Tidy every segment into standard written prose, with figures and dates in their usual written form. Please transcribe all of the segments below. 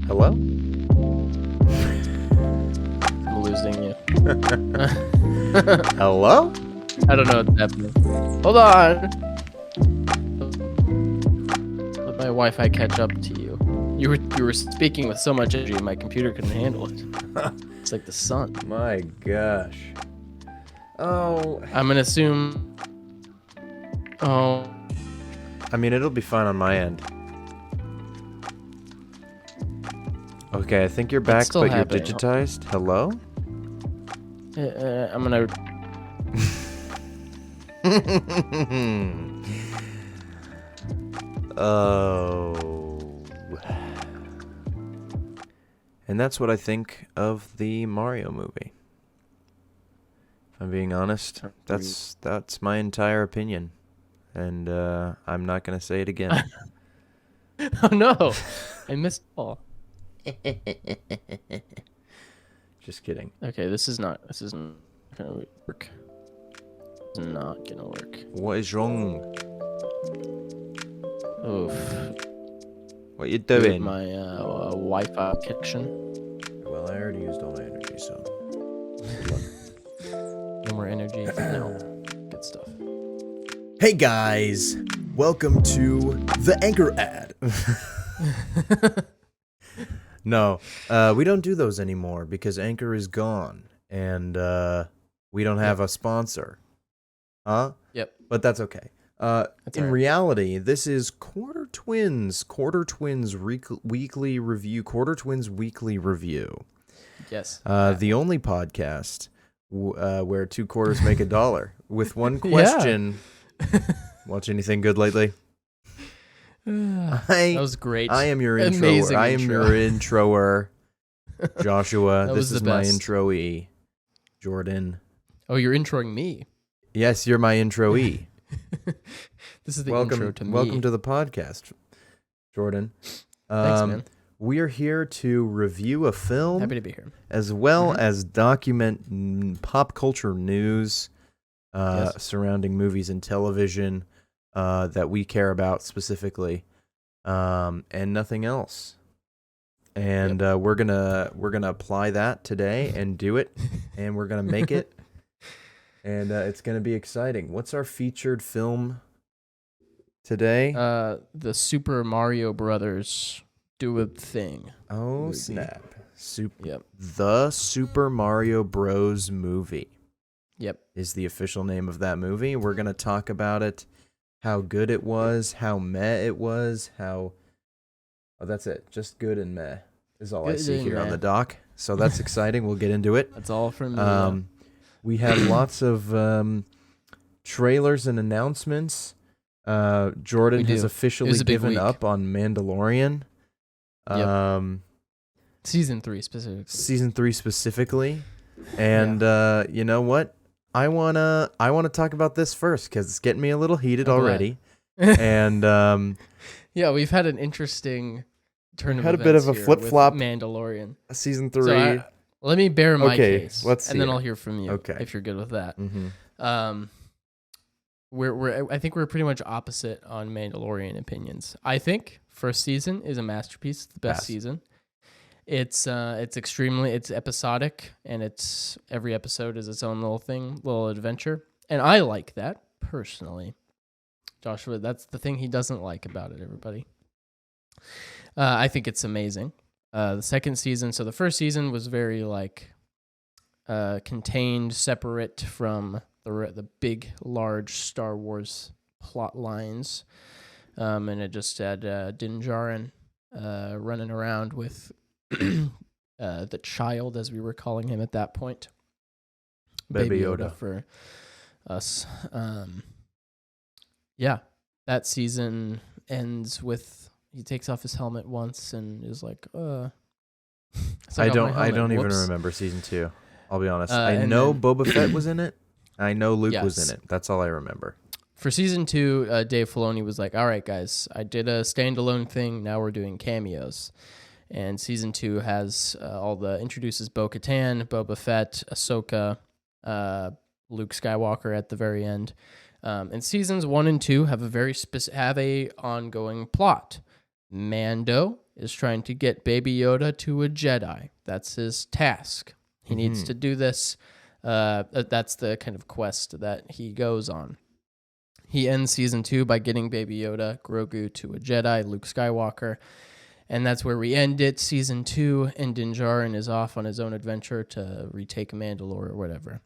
Hello? I'm losing you. Hello? I don't know what's happening. Hold on. Let my Wi-Fi catch up to you. You were speaking with so much energy, my computer couldn't handle it. It's like the sun. My gosh. Oh. I'm gonna assume. Oh. I mean, it'll be fine on my end. Okay, I think you're back, but happening. You're digitized. Hello? I'm gonna. Oh. And that's what I think of the Mario movie. If I'm being honest, that's my entire opinion. And I'm not going to say it again. Oh no! I missed all. Just kidding. Okay, this isn't gonna work. It's not gonna work. What is wrong? Oof. What you doing? My Wi-Fi connection. Well, I already used all my energy, so. No more energy. No. Good stuff. Hey guys, welcome to the Anchor ad. No, we don't do those anymore because Anchor is gone, and we don't have a sponsor. Huh? Yep. But that's okay. In reality, this is Quarter Twins weekly review. Quarter Twins weekly review. Yes. The only podcast where 2 quarters make $1. With one question. Watch anything good lately? That was great. I am your Amazing introer. I am your introer. Joshua, this is my introee. Jordan. Oh, you're introing me. Yes, you're my introee. This is the intro to me. Welcome to the podcast, Jordan. Thanks, man. We are here to review a film. Happy to be here. As well as document pop culture news surrounding movies and television that we care about specifically, and nothing else. And we're gonna apply that today and do it, and we're gonna make it. And it's going to be exciting. What's our featured film today? The Super Mario Brothers Do a Thing. Oh, movie. Snap. Yep. The Super Mario Bros. Movie. Yep. Is the official name of that movie. We're going to talk about it, how good it was, how meh it was, how... Oh, that's it. Just good and meh is all I see here on the doc. So that's exciting. We'll get into it. That's all from me. We have lots of trailers and announcements. Jordan has officially given up on Mandalorian. Season 3 specifically. And you know what? I wanna talk about this first because it's getting me a little heated already. And we've had an interesting turn of events. Had a bit of a flip flop. Mandalorian Season 3. So let me bear my case, then I'll hear from you. Okay, if you're good with that. Mm-hmm. I think we're pretty much opposite on Mandalorian opinions. I think first season is a masterpiece, the best season. It's episodic, and every episode is its own little adventure, and I like that personally. Joshua, that's the thing he doesn't like about it. Everybody, I think it's amazing. The second season, so the first season was very contained, separate from the big, large Star Wars plot lines, and it just had Din Djarin running around with the child, as we were calling him at that point, Baby Yoda for us. That season ends with he takes off his helmet once and is like, I don't even remember season 2. I'll be honest. I know Boba Fett was in it. I know Luke was in it. That's all I remember. For season 2, Dave Filoni was like, all right, guys, I did a standalone thing. Now we're doing cameos. And season 2 has introduces Bo-Katan, Boba Fett, Ahsoka, Luke Skywalker at the very end. And seasons 1 and 2 have a ongoing plot. Mando is trying to get Baby Yoda to a Jedi. That's his task. He needs to do this. That's the kind of quest that he goes on. He ends season 2 by getting Baby Yoda, Grogu, to a Jedi, Luke Skywalker. And that's where we end it, season 2, and Din Djarin is off on his own adventure to retake Mandalore or whatever.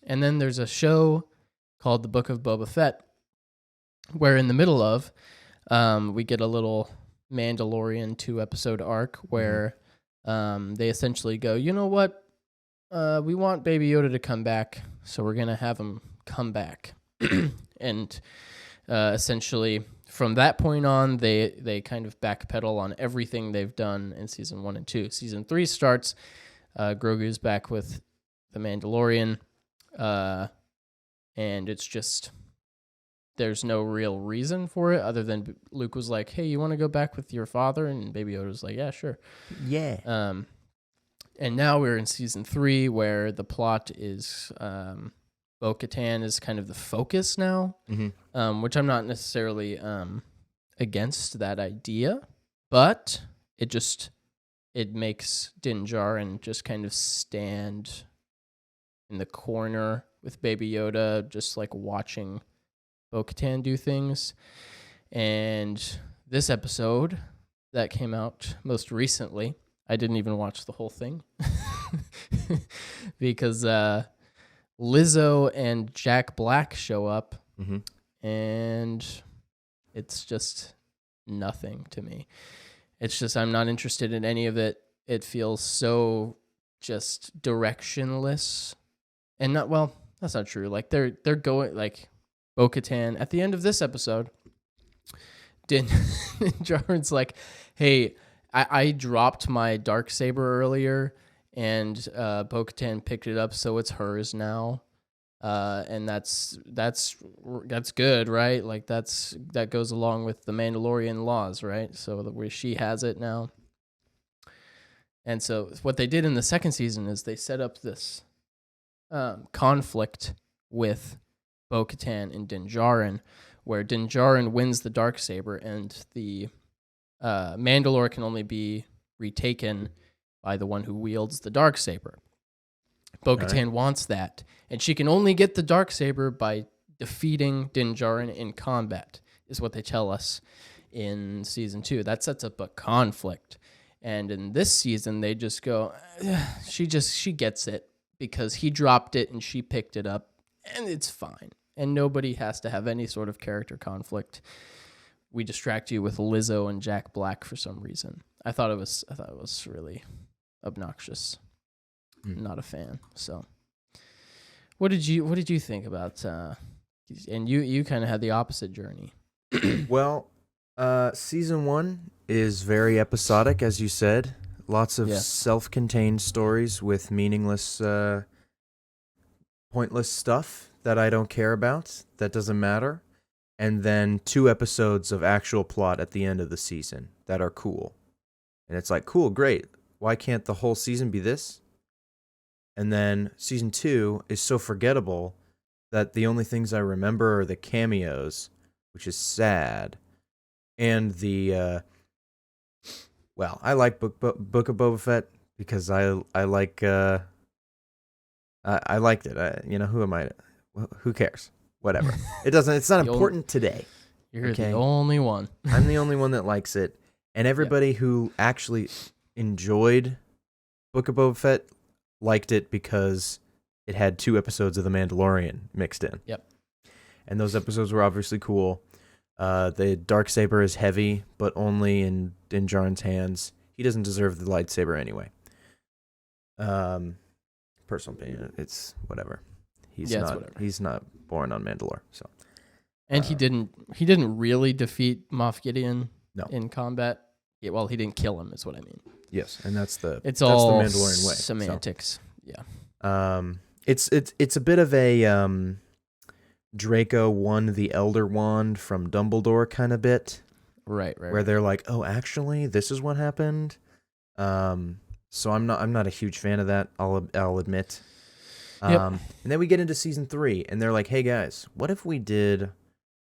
And then there's a show called The Book of Boba Fett, where in the middle of, we get a little Mandalorian 2-episode arc where they essentially go, you know what? We want Baby Yoda to come back, so we're going to have him come back. And essentially, from that point on, they kind of backpedal on everything they've done in season 1 and 2. Season 3 starts, Grogu's back with the Mandalorian, and it's just, there's no real reason for it other than Luke was like, hey, you want to go back with your father? And Baby Yoda was like, yeah, sure. Yeah. And now we're in season 3 where the plot is Bo-Katan is kind of the focus now, which I'm not necessarily against that idea, but it makes Din Djarin just kind of stand in the corner with Baby Yoda, just like watching Bo-Katan do things. And this episode that came out most recently, I didn't even watch the whole thing because Lizzo and Jack Black show up, and it's just nothing to me. It's just, I'm not interested in any of it. It feels so just directionless, and not, well, that's not true. Like they're going, like Bo-Katan at the end of this episode, Din Djarin's like, hey, I dropped my Darksaber earlier, and Bo-Katan picked it up, so it's hers now. And that's good, right? Like that goes along with the Mandalorian laws, right? So where she has it now. And so what they did in the second season is they set up this conflict with Bo-Katan and Din Djarin, where Din Djarin wins the Darksaber, and the Mandalore can only be retaken by the one who wields the Darksaber. Bo-Katan wants that, and she can only get the Darksaber by defeating Din Djarin in combat, is what they tell us in season 2. That sets up a conflict. And in this season, they just go, she gets it because he dropped it and she picked it up, and it's fine. And nobody has to have any sort of character conflict. We distract you with Lizzo and Jack Black for some reason. I thought it was really obnoxious. Not a fan. So, what did you think about? And you kind of had the opposite journey. Well, season 1 is very episodic, as you said. Lots of self-contained stories with meaningless, pointless stuff that I don't care about, that doesn't matter. And then 2 episodes of actual plot at the end of the season that are cool. And it's like, cool, great. Why can't the whole season be this? And then season 2 is so forgettable that the only things I remember are the cameos, which is sad. And the, well, I like Book of Boba Fett because I like, I liked it. Who am I? Who cares? Whatever. It's not important today. You're the only one. I'm the only one that likes it. And everybody who actually enjoyed Book of Boba Fett liked it because it had 2 episodes of The Mandalorian mixed in. Yep. And those episodes were obviously cool. The Darksaber is heavy, but only in Din Djarin's hands. He doesn't deserve the lightsaber anyway. Personal opinion, it's whatever. He's not born on Mandalore, so. And he didn't really defeat Moff Gideon in combat. Yeah, well, he didn't kill him, is what I mean. Yes, and that's the all the Mandalorian way. Semantics. So. Yeah. It's a bit of a Draco won the Elder Wand from Dumbledore kind of bit. Right. Where they're like, oh, actually, this is what happened. So I'm not a huge fan of that. I'll admit. And then we get into season 3, and they're like, hey guys, what if we did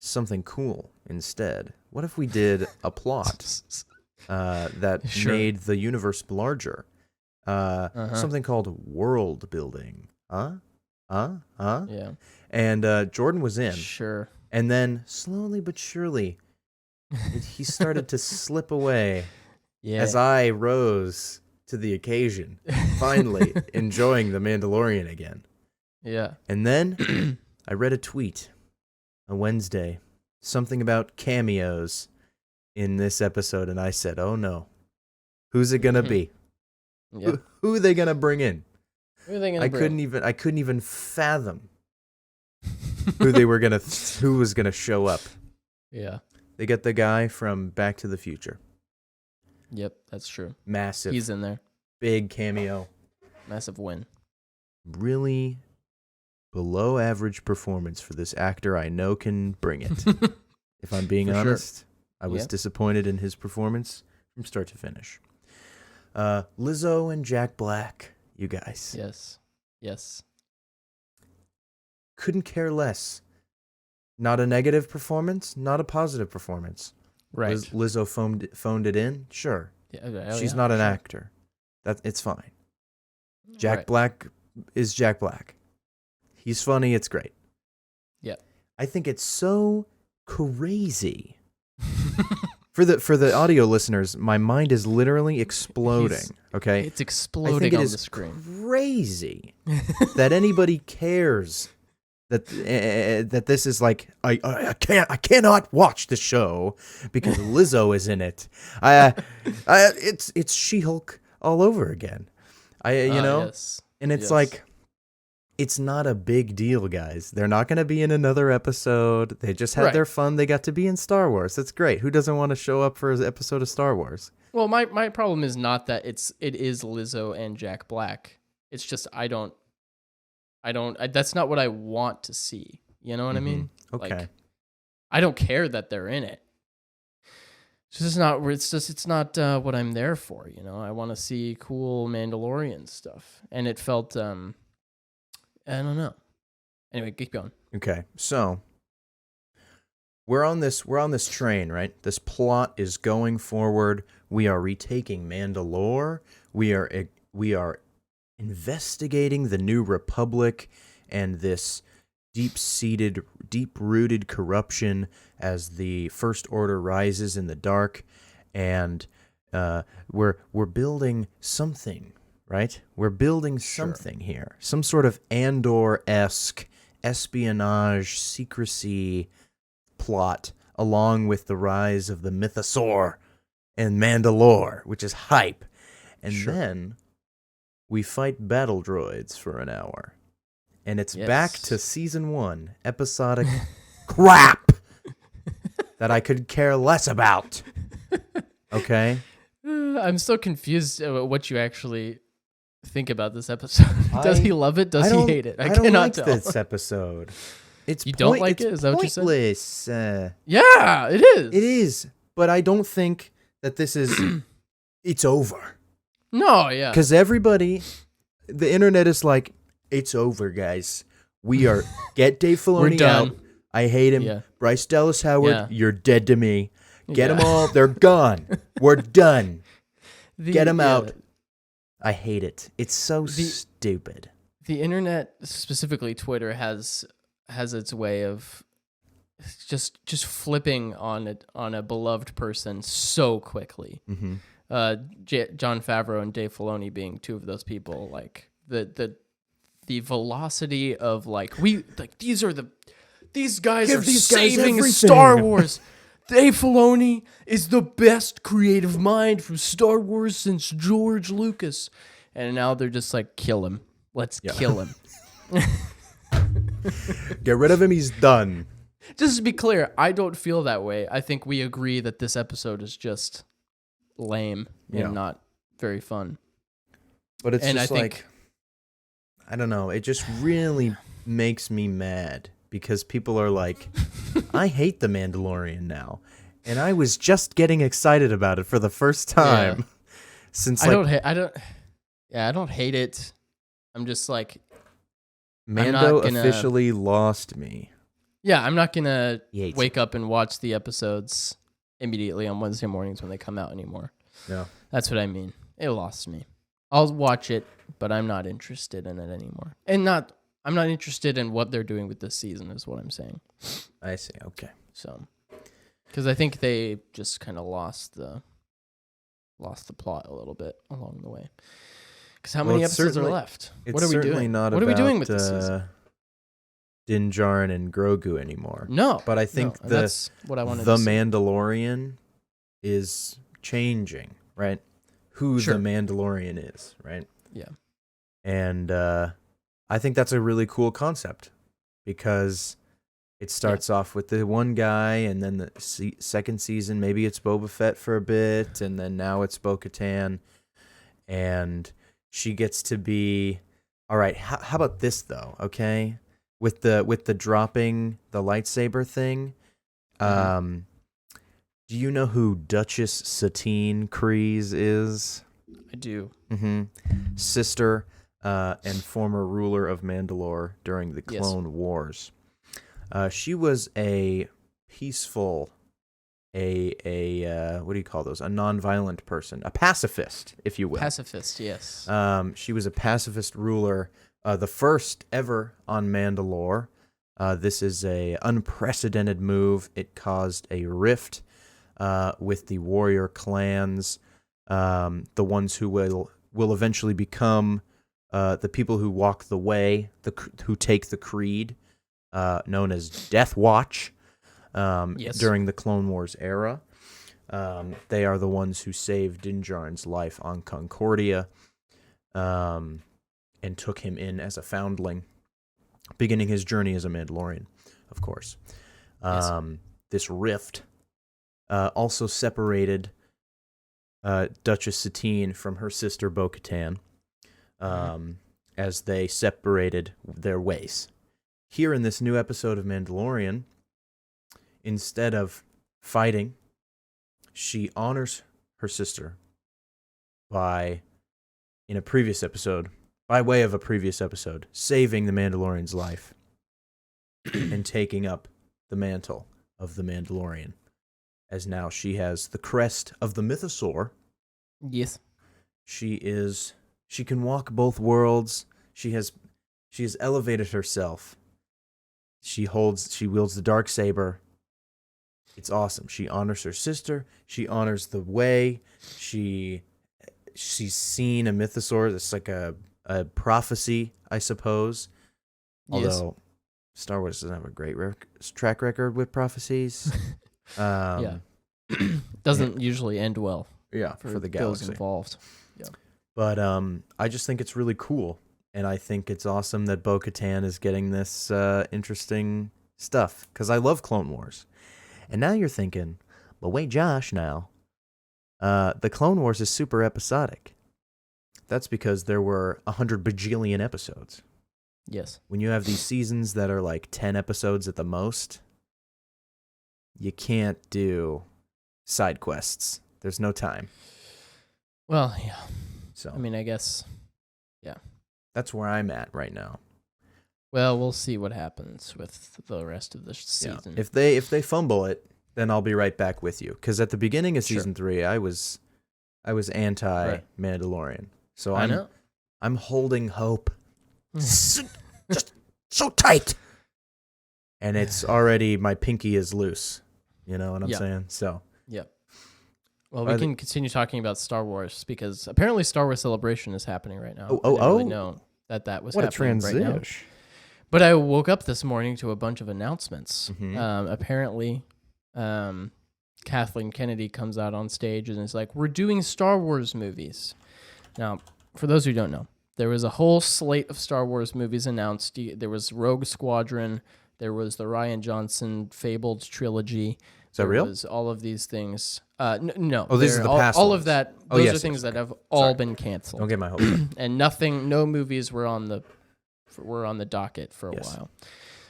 something cool instead? What if we did a plot? that made the universe larger. Something called world building. Yeah. And Jordan was in. Sure. And then slowly but surely, he started to slip away as I rose to the occasion, finally enjoying The Mandalorian again. Yeah. And then I read a tweet on Wednesday, something about cameos in this episode, and I said, oh no, who's it going to be? Yep. Who are they going to bring in? Who are they going to bring? I couldn't even fathom who was going to show up. Yeah. They get the guy from Back to the Future. Yep, that's true. Massive. He's in there. Big cameo. Massive win. Really below average performance for this actor I know can bring it. If I'm being honest, I was disappointed in his performance from start to finish. Lizzo and Jack Black, you guys. Yes. Couldn't care less. Not a negative performance, not a positive performance. Right. Lizzo phoned it in? Sure. Yeah, She's not an actor. It's fine. Jack Black is Jack Black. He's funny, it's great. Yeah. I think it's so crazy. For the audio listeners, my mind is literally exploding. Okay? It's exploding on the screen. Crazy that anybody cares that this is like I cannot watch the show because Lizzo is in it. It's She-Hulk all over again. Yes. And it's like, it's not a big deal, guys. They're not going to be in another episode. They just had their fun. They got to be in Star Wars. That's great. Who doesn't want to show up for an episode of Star Wars? Well, my problem is not that it is Lizzo and Jack Black. It's just I don't that's not what I want to see. You know what I mean? Okay. Like, I don't care that they're in it. It's not what I'm there for, you know. I want to see cool Mandalorian stuff. And it felt I don't know. Anyway, keep going. Okay. So, we're on this train, right? This plot is going forward. We are retaking Mandalore. We are investigating the New Republic and this deep-rooted corruption as the First Order rises in the dark, and we're building something, right? We're building something here, some sort of Andor-esque espionage secrecy plot, along with the rise of the Mythosaur and Mandalore, which is hype, and then we fight battle droids for an hour. And it's back to season 1, episodic crap that I could care less about. Okay? I'm so confused about what you actually think about this episode. Does he love it? Does he hate it? I don't like this episode. You don't like it? Is that what you said? Pointless. Yeah, it is. It is. But I don't think that this is... it's over. No, yeah. Because the internet is like, it's over, guys. We are, get Dave Filoni out. I hate him. Yeah. Bryce Dallas Howard, you're dead to me. Get them all. They're gone. We're done. Get them out. I hate it. It's so stupid. The internet, specifically Twitter, has its way of just flipping on a beloved person so quickly. Mm-hmm. Jon Favreau and Dave Filoni being two of those people, like the velocity of these guys are saving Star Wars. Dave Filoni is the best creative mind from Star Wars since George Lucas, and now they're just like, kill him. Let's kill him. Get rid of him. He's done. Just to be clear, I don't feel that way. I think we agree that this episode is just lame and not very fun. But it's just I don't know. It just really makes me mad because people are like, I hate The Mandalorian now. And I was just getting excited about it for the first time since I don't hate it. I'm just like, Mando officially lost me. Yeah, I'm not going to wake up and watch the episodes immediately on Wednesday mornings when they come out anymore. Yeah. That's what I mean. It lost me. I'll watch it, but I'm not interested in it anymore. I'm not interested in what they're doing with this season is what I'm saying. I see. Okay. So, because I think they just kind of lost the plot a little bit along the way. Because how many episodes are left? What are we doing? Not what are we doing with this season? Din Djarin and Grogu anymore. No, but I think that's what I wanted. The to see. Mandalorian is changing, right? Who the Mandalorian is, right? Yeah, and I think that's a really cool concept because it starts off with the one guy, and then the second season maybe it's Boba Fett for a bit, and then now it's Bo-Katan, and she gets to be all right. How about this though? Okay. With the dropping the lightsaber thing, do you know who Duchess Satine Kryze is? I do. Mm-hmm. Sister and former ruler of Mandalore during the Clone Wars. She was a peaceful, what do you call those? A nonviolent person, a pacifist, if you will. Pacifist, yes. She was a pacifist ruler. The first ever on Mandalore. This is a unprecedented move. It caused a rift with the warrior clans, the ones who will eventually become the people who walk the way, who take the creed, known as Death Watch, during the Clone Wars era. They are the ones who saved Din Djarin's life on Concordia. And took him in as a foundling, beginning his journey as a Mandalorian, of course. This rift also separated Duchess Satine from her sister Bo-Katan as they separated their ways. Here in this new episode of Mandalorian, instead of fighting, she honors her sister by way of a previous episode, saving the Mandalorian's life and taking up the mantle of the Mandalorian, as now she has the crest of the mythosaur. Yes. She can walk both worlds. She has elevated herself. She wields the darksaber. It's awesome. She honors her sister. She honors the way. She's seen a mythosaur. It's like a prophecy, I suppose. Although Star Wars doesn't have a great track record with prophecies. Doesn't usually end well. Yeah, for the galaxy. Those involved. Yeah. But I just think it's really cool, and I think it's awesome that Bo-Katan is getting this interesting stuff, because I love Clone Wars. And now you're thinking, but wait, Josh, now. The Clone Wars is super episodic. That's because there were 100 bajillion episodes. Yes. When you have these seasons that are like 10 episodes at the most, you can't do side quests. There's no time. Well, yeah. So I mean, I guess, yeah. That's where I'm at right now. Well, we'll see what happens with the rest of the season. Yeah. If they fumble it, then I'll be right back with you. Because at the beginning of season 3, I was anti-Mandalorian. So I'm holding hope. Just so tight. And it's already, my pinky is loose. You know what I'm saying? So. Yep. Well, we can continue talking about Star Wars, because apparently Star Wars Celebration is happening right now. I didn't really know that was happening right now. But I woke up this morning to a bunch of announcements. Mm-hmm. Apparently, Kathleen Kennedy comes out on stage and is like, "We're doing Star Wars movies." Now, for those who don't know, there was a whole slate of Star Wars movies announced. There was Rogue Squadron. There was the Rian Johnson Fabled trilogy. Is that real? Was all of these things. No. Oh, these are the past all ones. of that. Those are things that have all been canceled. Don't get my hopes up. And no movies were on the docket for a while.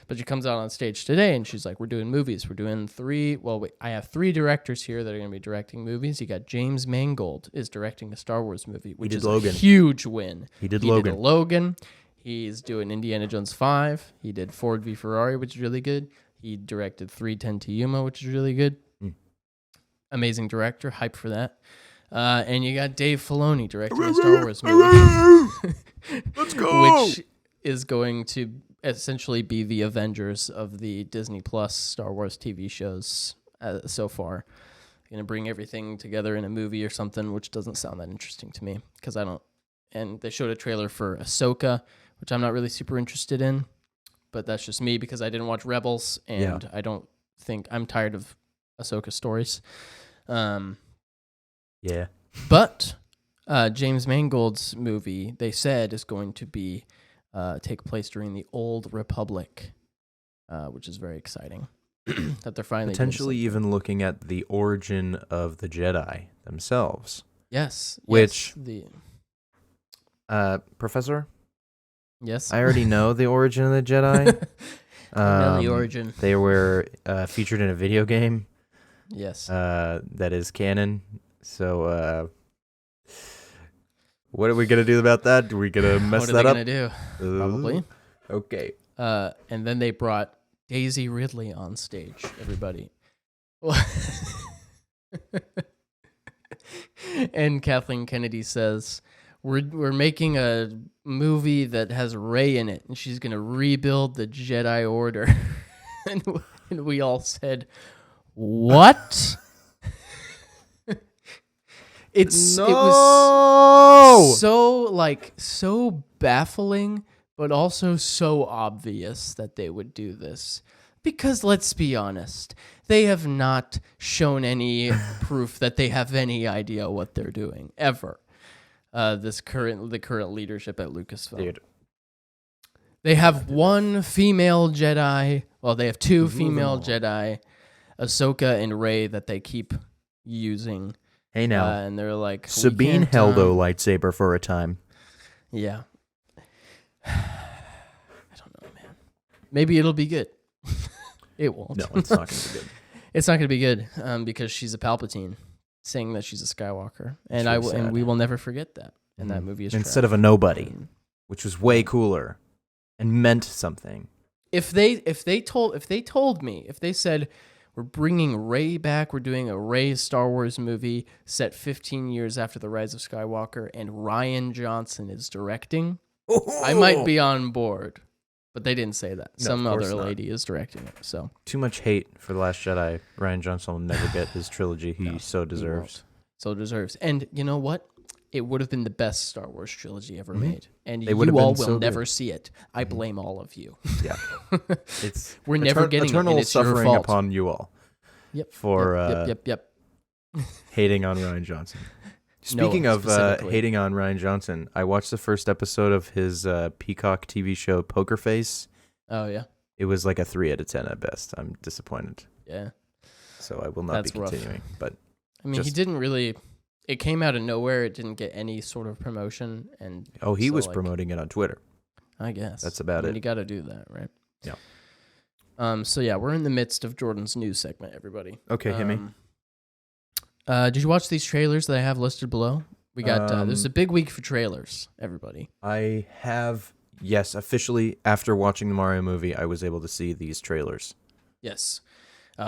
But she comes out on stage today and she's like, "We're doing movies. We're doing 3. Well, wait, I have 3 directors here that are going to be directing movies. You got James Mangold is directing a Star Wars movie, which is Logan. A huge win. He did Logan. He's doing Indiana Jones 5. He did Ford v Ferrari, which is really good. He directed 3:10 to Yuma, which is really good. amazing director. Hype for that. And you got Dave Filoni directing a Star Wars movie. Let's go. Which is going to essentially be the Avengers of the Disney Plus Star Wars TV shows so far. Going to bring everything together in a movie or something, which doesn't sound that interesting to me because I don't. And they showed a trailer for Ahsoka, which I'm not really super interested in, but that's just me because I didn't watch Rebels and I don't think I'm tired of Ahsoka stories. Yeah. But James Mangold's movie, they said, is going to be take place during the Old Republic, which is very exciting. That they're finally potentially even looking at the origin of the Jedi themselves. Yes. Which yes, Professor? Yes. I already know the origin of the Jedi. I know the origin. They were featured in a video game. Yes. That is canon. So, what are we gonna do about that? Are we gonna mess that up? What are they gonna do? Probably. Okay. And then they brought Daisy Ridley on stage. Everybody. And Kathleen Kennedy says, "We're making a movie that has Rey in it, and she's gonna rebuild the Jedi Order." and we all said, "What?" It was so baffling, but also so obvious that they would do this. Because let's be honest, they have not shown any proof that they have any idea what they're doing ever. The current leadership at Lucasfilm. Dude. They have one female Jedi. Well, they have two female Jedi, Ahsoka and Rey, that they keep using. Hey now, and they're like, Sabine held a lightsaber for a time. Yeah. I don't know, man. Maybe it'll be good. It won't. No, it's not going to be good. It's not going to be good because she's a Palpatine, saying that she's a Skywalker, and really and we will never forget that. And that movie is instead trash. of a nobody, which was way cooler and meant something. If they said, we're bringing Rey back, we're doing a Rey Star Wars movie set 15 years after the Rise of Skywalker, and Rian Johnson is directing, I might be on board. But they didn't say that. No, some other not. lady is directing it. So Too much hate for The Last Jedi. Rian Johnson will never get his trilogy he so deserves. So deserves. And you know what? It would have been the best Star Wars trilogy ever made. And They would have you all been will so never good. see it. I blame all of you. Yeah. It's We're never getting eternal it, and it's your suffering fault. upon you all Yep. for Yep. hating on Rian Johnson. No, Speaking of specifically. hating on Rian Johnson, I watched the first episode of his Peacock TV show Poker Face. Oh, yeah. It was like a 3 out of 10 at best. I'm disappointed. Yeah. So I will not That's be rough. continuing. But I mean, he didn't really... It came out of nowhere. It didn't get any sort of promotion. And he so, was like, promoting it on Twitter. I guess. That's about it. You got to do that, right? Yeah. So, yeah, we're in the midst of Jordan's news segment, everybody. Okay, hit me. Did you watch these trailers that I have listed below? We got... there's a big week for trailers, everybody. I have... Yes, officially, after watching the Mario movie, I was able to see these trailers. Yes.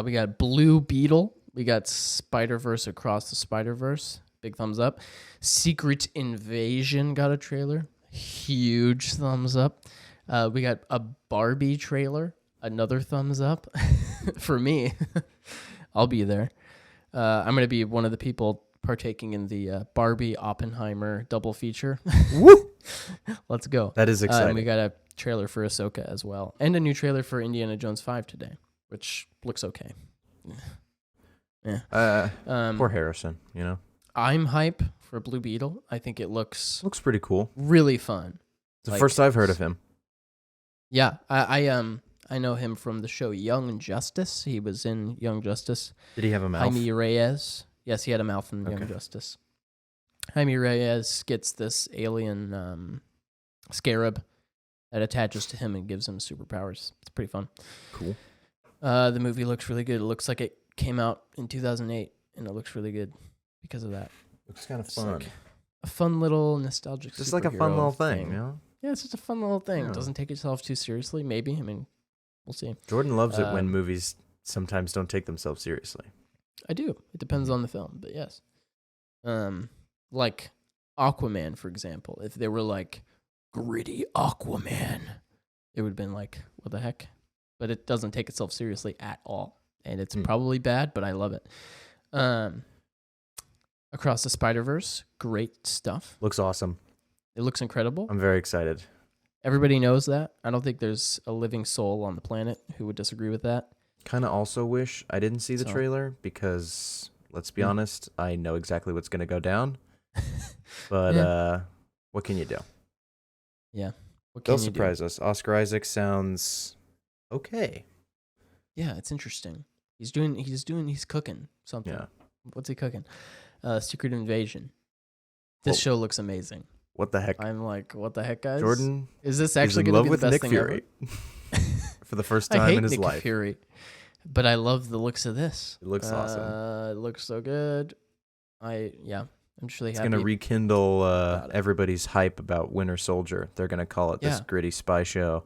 We got Blue Beetle. We got Spider-Verse Across the Spider-Verse. Big thumbs up. Secret Invasion got a trailer. Huge thumbs up. We got a Barbie trailer. Another thumbs up. For me. I'll be there. I'm going to be one of the people partaking in the Barbie Oppenheimer double feature. Woo! Let's go. That is exciting. And we got a trailer for Ahsoka as well. And a new trailer for Indiana Jones 5 today, which looks okay. Yeah. Poor Harrison, you know? I'm hype for Blue Beetle. I think it looks Looks pretty cool. really fun. It's the first I've heard of him. Yeah. I know him from the show Young Justice. He was in Young Justice. Did he have a mouth? Jaime Reyes. Yes, he had a mouth in Young Okay. Justice. Jaime Reyes gets this alien scarab that attaches to him and gives him superpowers. It's pretty fun. Cool. The movie looks really good. It looks like it came out in 2008, and it looks really good because of that. Looks kind of It's fun. like a fun little nostalgic Just like a fun superhero little thing, you know? Yeah, it's just a fun little thing. Yeah. It doesn't take itself too seriously, maybe. I mean, we'll see. Jordan loves it when movies sometimes don't take themselves seriously. I do. It depends on the film, but yes. Like Aquaman, for example. If they were like gritty Aquaman, it would have been like, what the heck? But it doesn't take itself seriously at all, and it's probably bad, but I love it. Across the Spider-Verse, great stuff. Looks awesome. It looks incredible. I'm very excited. Everybody knows that. I don't think there's a living soul on the planet who would disagree with that. Kind of also wish I didn't see the trailer because, let's be honest, I know exactly what's going to go down. But what can you do? Yeah. They'll surprise us. Oscar Isaac sounds okay. Yeah, it's interesting. He's cooking something. Yeah. What's he cooking? Secret Invasion. This show looks amazing. What the heck? I'm like, what the heck, guys? Jordan is this actually going to be the best Nick thing Fury ever? for the first time in his Nick life. Fury, but I love the looks of this. It looks awesome. It looks so good. I'm just really it's happy. It's going to rekindle everybody's hype about Winter Soldier. They're going to call it this gritty spy show.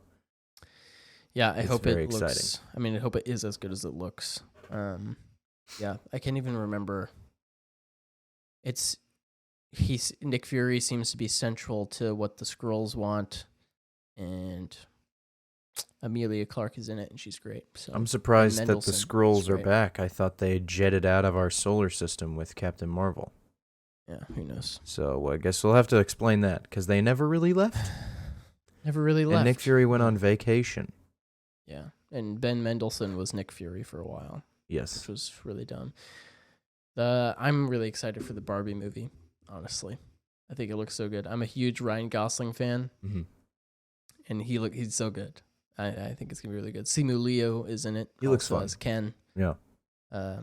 Yeah, I hope it looks exciting. I mean, I hope it is as good as it looks. Yeah, I can't even remember. Nick Fury seems to be central to what the Skrulls want, and Amelia Clark is in it, and she's great. So I'm surprised that the Skrulls are back. I thought they jetted out of our solar system with Captain Marvel. Yeah, who knows? So I guess we'll have to explain that because they never really left. Never really left. And Nick Fury went on vacation. Yeah, and Ben Mendelsohn was Nick Fury for a while. Yes, which was really dumb. I'm really excited for the Barbie movie. Honestly, I think it looks so good. I'm a huge Ryan Gosling fan, and he's so good. I think it's gonna be really good. Simu Liu is in it. He looks fun as Ken. Yeah. Yeah.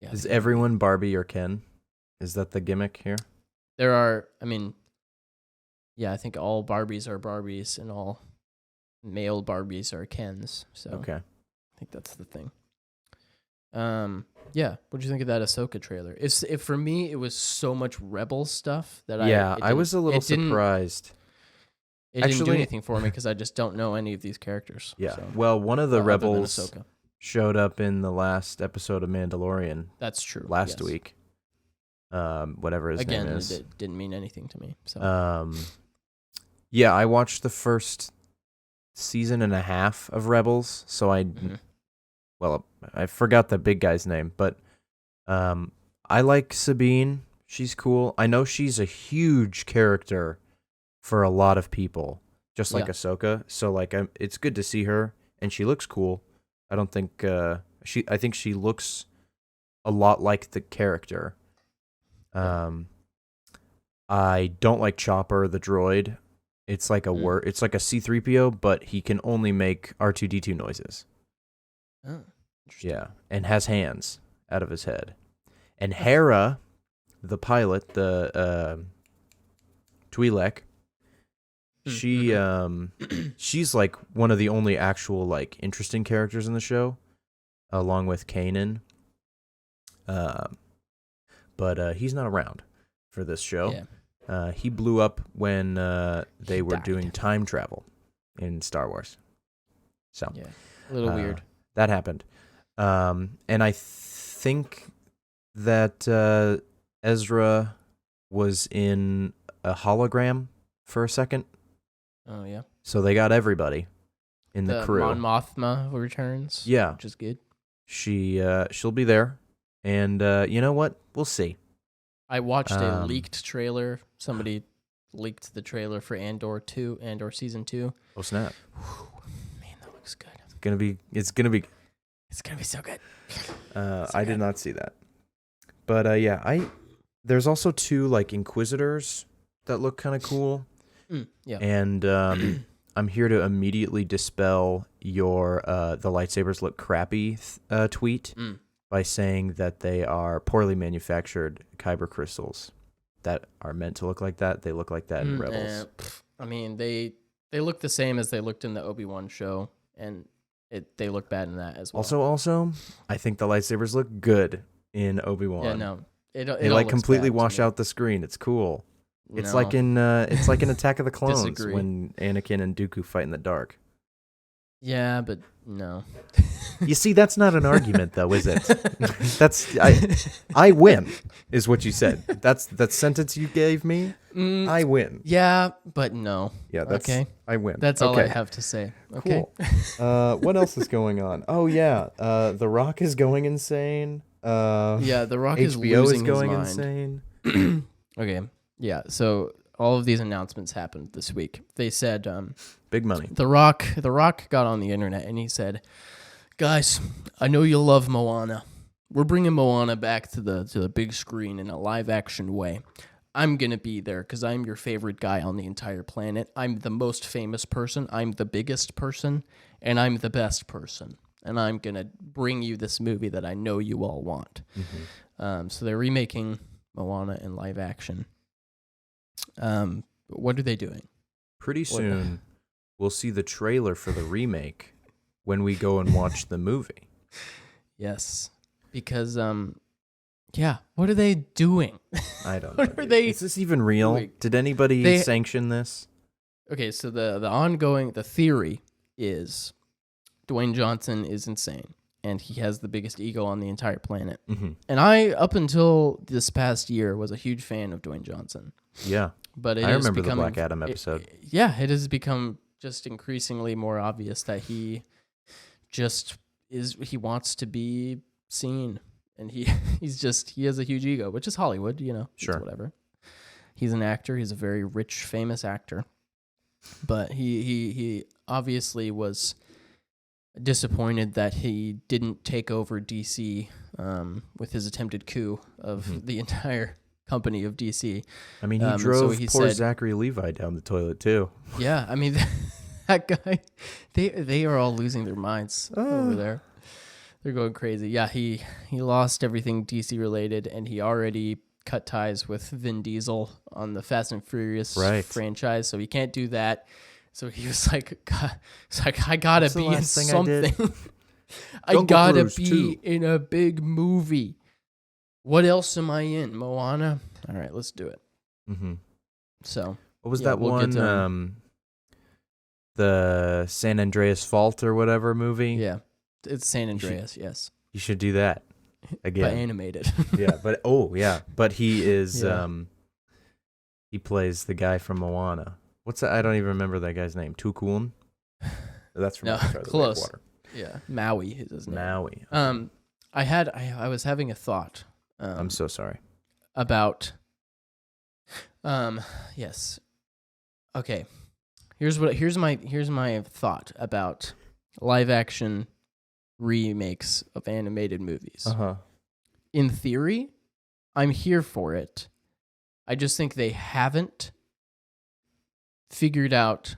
Is everyone Barbie or Ken? Is that the gimmick here? There are. I mean, yeah. I think all Barbies are Barbies, and all male Barbies are Kens. So okay. I think that's the thing. Yeah. What do you think of that Ahsoka trailer? If for me, it was so much Rebel stuff that I was a little surprised. It didn't do anything for me because I just don't know any of these characters. Yeah. So. Well, one of the Rebels showed up in the last episode of Mandalorian. That's true. Last week. Whatever his name is. It didn't mean anything to me. So. Yeah, I watched the first season and a half of Rebels, so well, I forgot the big guy's name, but I like Sabine. She's cool. I know she's a huge character for a lot of people, just like Ahsoka. So like, it's good to see her, and she looks cool. I don't think I think she looks a lot like the character. I don't like Chopper the droid. It's like it's like a C-3PO, but he can only make R2-D2 noises. Oh, interesting. Yeah, and has hands out of his head. And Hera, the pilot, the Twi'lek, she's like one of the only actual like interesting characters in the show, along with Kanan. But he's not around for this show. Yeah. He blew up when they were doing time travel in Star Wars. So yeah, a little weird. That happened. And I think that Ezra was in a hologram for a second. Oh, yeah. So they got everybody in the crew. Mon Mothma returns. Yeah. Which is good. She'll be there. And you know what? We'll see. I watched a leaked trailer. Somebody leaked the trailer for Andor Season 2. Oh, snap. Man, that looks good. It's gonna be so good. I did not see that. But yeah, there's also 2 like Inquisitors that look kind of cool. Yeah. And I'm here to immediately dispel your the lightsabers look crappy tweet by saying that they are poorly manufactured kyber crystals that are meant to look like that. They look like that in Rebels. I mean, they look the same as they looked in the Obi-Wan show, and they look bad in that as well. Also, I think the lightsabers look good in Obi-Wan. Yeah, no. They like completely wash out the screen. It's cool. It's like in Attack of the Clones when Anakin and Dooku fight in the dark. Yeah, but no. You see, that's not an argument, though, is it? I win, is what you said. That's that sentence you gave me. I win. Yeah, but no. Yeah, that's okay. I win. That's all I have to say. Okay. Cool. What else is going on? Oh yeah, The Rock is going insane. Yeah, The Rock HBO is losing is going his insane. mind. Okay. Yeah. So all of these announcements happened this week. They said, Big money. The Rock got on the internet and he said, "Guys, I know you love Moana. We're bringing Moana back to the big screen in a live action way. I'm going to be there because I'm your favorite guy on the entire planet. I'm the most famous person. I'm the biggest person. And I'm the best person. And I'm going to bring you this movie that I know you all want." Mm-hmm. So they're remaking Moana in live action. What are they doing? Pretty soon, we'll see the trailer for the remake when we go and watch the movie. Yes. Because, what are they doing? I don't know. What are they? Is this even real? Wait. Did anybody sanction this? Okay, so the theory is Dwayne Johnson is insane, and he has the biggest ego on the entire planet. Mm-hmm. And I, up until this past year, was a huge fan of Dwayne Johnson. Yeah. But I remember the Black Adam episode. It has become just increasingly more obvious that he wants to be seen. And he has a huge ego, which is Hollywood, Sure. It's whatever. He's an actor. He's a very rich, famous actor. But he obviously was disappointed that he didn't take over DC with his attempted coup of the entire company of DC. I mean, he drove poor Zachary Levi down the toilet, too. Yeah, I mean, that guy, they are all losing their minds over there. They're going crazy. Yeah, he lost everything DC related, and he already cut ties with Vin Diesel on the Fast and Furious franchise, so he can't do that. So he was like, I gotta be in something. I gotta be in a big movie. What else am I in? Moana? All right, let's do it. Mm-hmm. So what was that one? The San Andreas Fault or whatever movie? Yeah, it's San Andreas. Yes, you should do that again. But animated. But he is. He plays the guy from Moana. What's that? I don't even remember that guy's name. Tukun? That's from close. Yeah, Maui is his name. Maui. I was having a thought. I'm so sorry. About. Yes. Okay. Here's my thought about live action remakes of animated movies. In theory, I'm here for it. I just think they haven't figured out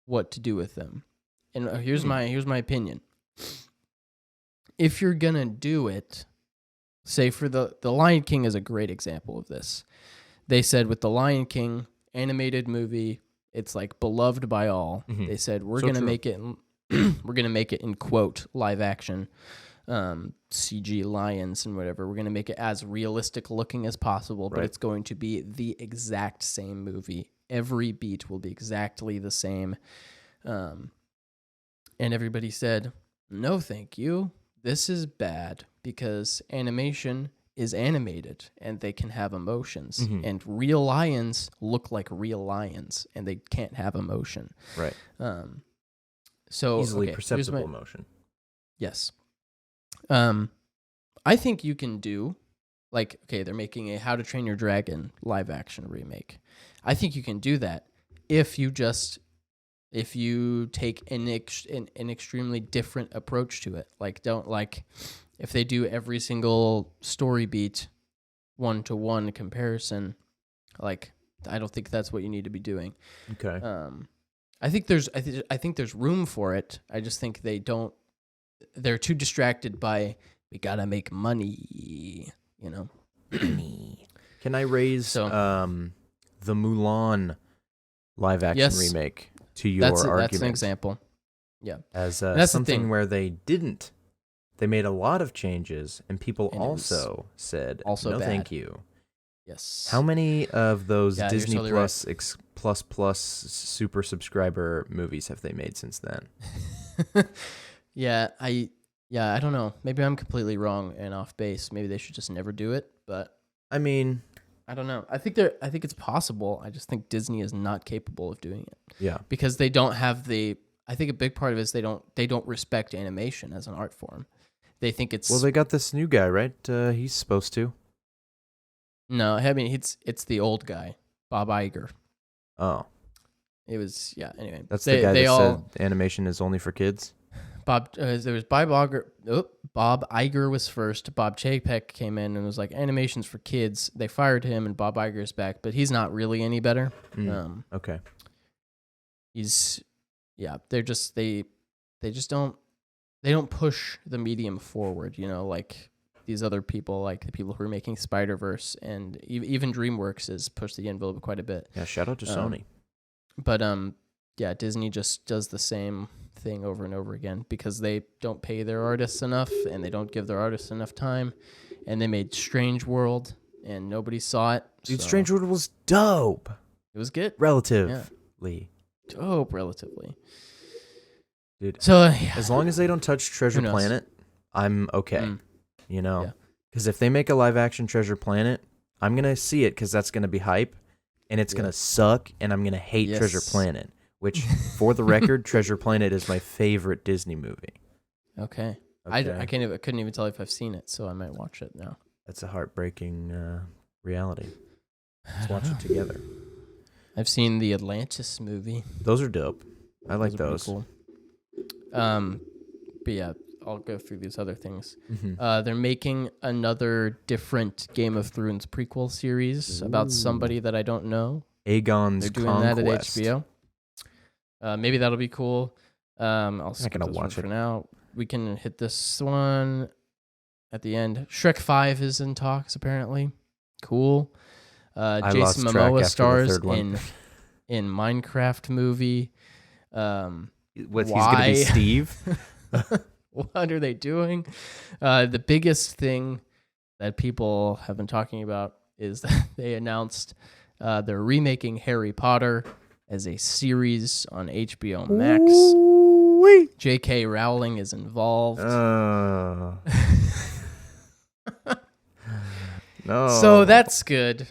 what to do with them. And here's my opinion. If you're gonna do it, say for the Lion King is a great example of this. They said with the Lion King animated movie, it's like beloved by all. Mm-hmm. They said we're gonna make it in quote live action, CG lions and whatever. We're gonna make it as realistic looking as possible, but it's going to be the exact same movie. Every beat will be exactly the same. And everybody said, no, thank you. This is bad because animation is animated and they can have emotions. Mm-hmm. And real lions look like real lions and they can't have emotion. Right. So easily perceptible emotion. Yes. I think you can do they're making a How to Train Your Dragon live action remake. I think you can do that if you take an extremely different approach to it. If they do every single story beat 1-to-1 comparison, I don't think that's what you need to be doing. Okay. I think there's room for it. I just think they're too distracted by we gotta make money, Can I raise the Mulan live action remake to your argument? That's an example. Yeah. As something where they made a lot of changes and people also said, no, bad. Thank you. Yes. How many of those Disney totally Plus super subscriber movies have they made since then? Yeah, I don't know. Maybe I'm completely wrong and off base. Maybe they should just never do it. But I mean, I don't know. I think it's possible. I just think Disney is not capable of doing it yeah. because they don't have the. I think a big part of it is they don't respect animation as an art form. They think it's Well, they got this new guy, right? He's supposed to. no. I mean, it's the old guy, Bob Iger. Oh, It was Anyway, that's the guy that said animation is only for kids. There was Bob Iger. Oh, Bob Iger was first. Bob Chapek came in and was like, "Animation's for kids." They fired him, and Bob Iger's back, but he's not really any better. Okay. They're just they don't push the medium forward. Like these other people, like the people who are making Spider-Verse, and even DreamWorks has pushed the envelope quite a bit. Yeah, shout out to Sony. But Disney just does the same thing over and over again because they don't pay their artists enough and they don't give their artists enough time. And they made Strange World and nobody saw it. Dude, so Strange World was dope. It was good. Relatively. Dope, relatively. Dude, so as long as they don't touch Treasure Planet, I'm okay. Because if they make a live action Treasure Planet, I'm going to see it because that's going to be hype. And it's going to suck, and I'm going to hate Treasure Planet, which, for the record, Treasure Planet is my favorite Disney movie. Okay. I couldn't even tell if I've seen it, so I might watch it now. That's a heartbreaking reality. Let's watch it together. I've seen the Atlantis movie. Those are dope. I like those. Cool. But yeah, I'll go through these other things. Mm-hmm. They're making another different Game of Thrones prequel series about somebody that I don't know. Aegon's They're doing Conquest. that at HBO. Maybe that'll be cool. I'll skip gonna this one watch it for now. We can hit this one at the end. Shrek 5 is in talks, apparently. Cool. Jason Momoa stars in Minecraft movie. He's gonna be Steve? What are they doing? The biggest thing that people have been talking about is that they announced they're remaking Harry Potter as a series on HBO Max. Ooh-wee. J.K. Rowling is involved. No. So that's good.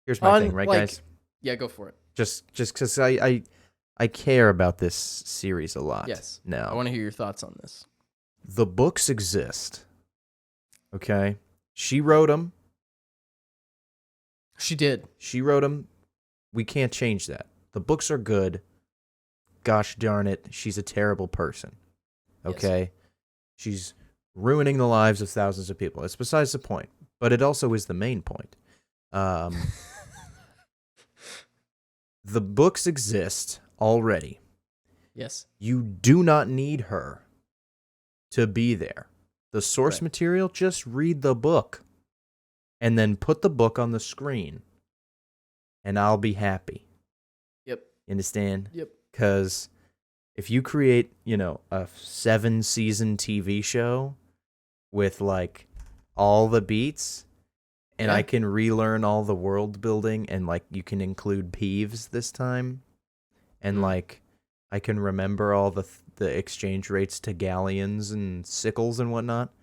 Here's my thing, right, guys? Yeah, go for it. Just because I care about this series a lot. Yes. Now, I want to hear your thoughts on this. The books exist. Okay? She wrote them. She did. She wrote them. We can't change that. The books are good. Gosh darn it, she's a terrible person. Okay? Yes. She's ruining the lives of thousands of people. It's besides the point. But it also is the main point. The books exist already. Yes. You do not need her to be there. The source material, just read the book. And then put the book on the screen. And I'll be happy. Yep. You understand? Yep. Because if you create, a 7-season TV show with, all the beats, and I can relearn all the world building, and, you can include Peeves this time, and, I can remember all the exchange rates to galleons and sickles and whatnot,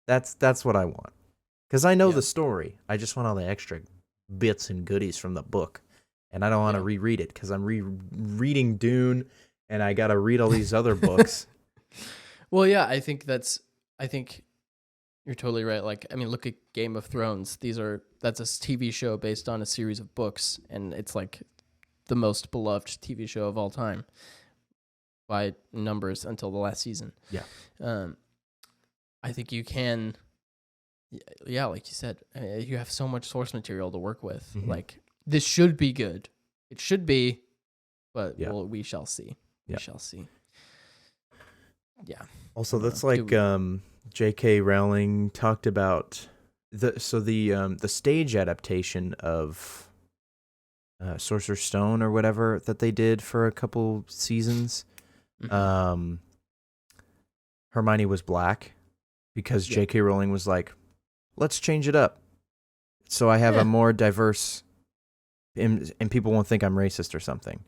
that's what I want. Because I know the story. I just want all the extra bits and goodies from the book. And I don't want to reread it because I'm reading Dune and I got to read all these other books. Well, yeah, I think you're totally right. Look at Game of Thrones. That's a TV show based on a series of books, and it's the most beloved TV show of all time by numbers until the last season. Yeah. I think you can. Yeah, like you said, you have so much source material to work with. Mm-hmm. This should be good. It should be, but we shall see. Yeah. We shall see. Yeah. Also, that's J.K. Rowling talked about the stage adaptation of Sorcerer's Stone or whatever that they did for a couple seasons. Mm-hmm. Hermione was black because J.K. Rowling was like, let's change it up. So I have a more diverse, and people won't think I'm racist or something.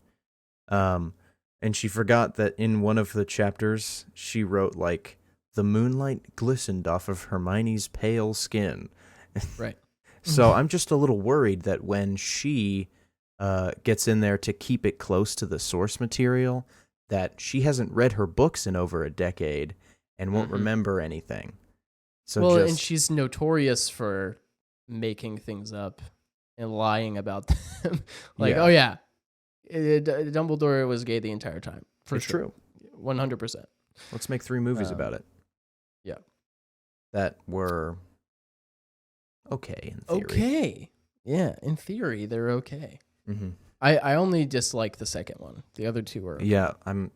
And she forgot that in one of the chapters, she wrote, like, the moonlight glistened off of Hermione's pale skin. Right. So I'm just a little worried that when she gets in there to keep it close to the source material, that she hasn't read her books in over a decade and won't remember anything. So and she's notorious for making things up and lying about them. Oh yeah, Dumbledore was gay the entire time. It's true. 100%. Let's make 3 movies about it. Yeah. That were okay in theory. Okay. Yeah, in theory, they're okay. Mm-hmm. I only dislike the second one. The other 2 are okay. Yeah,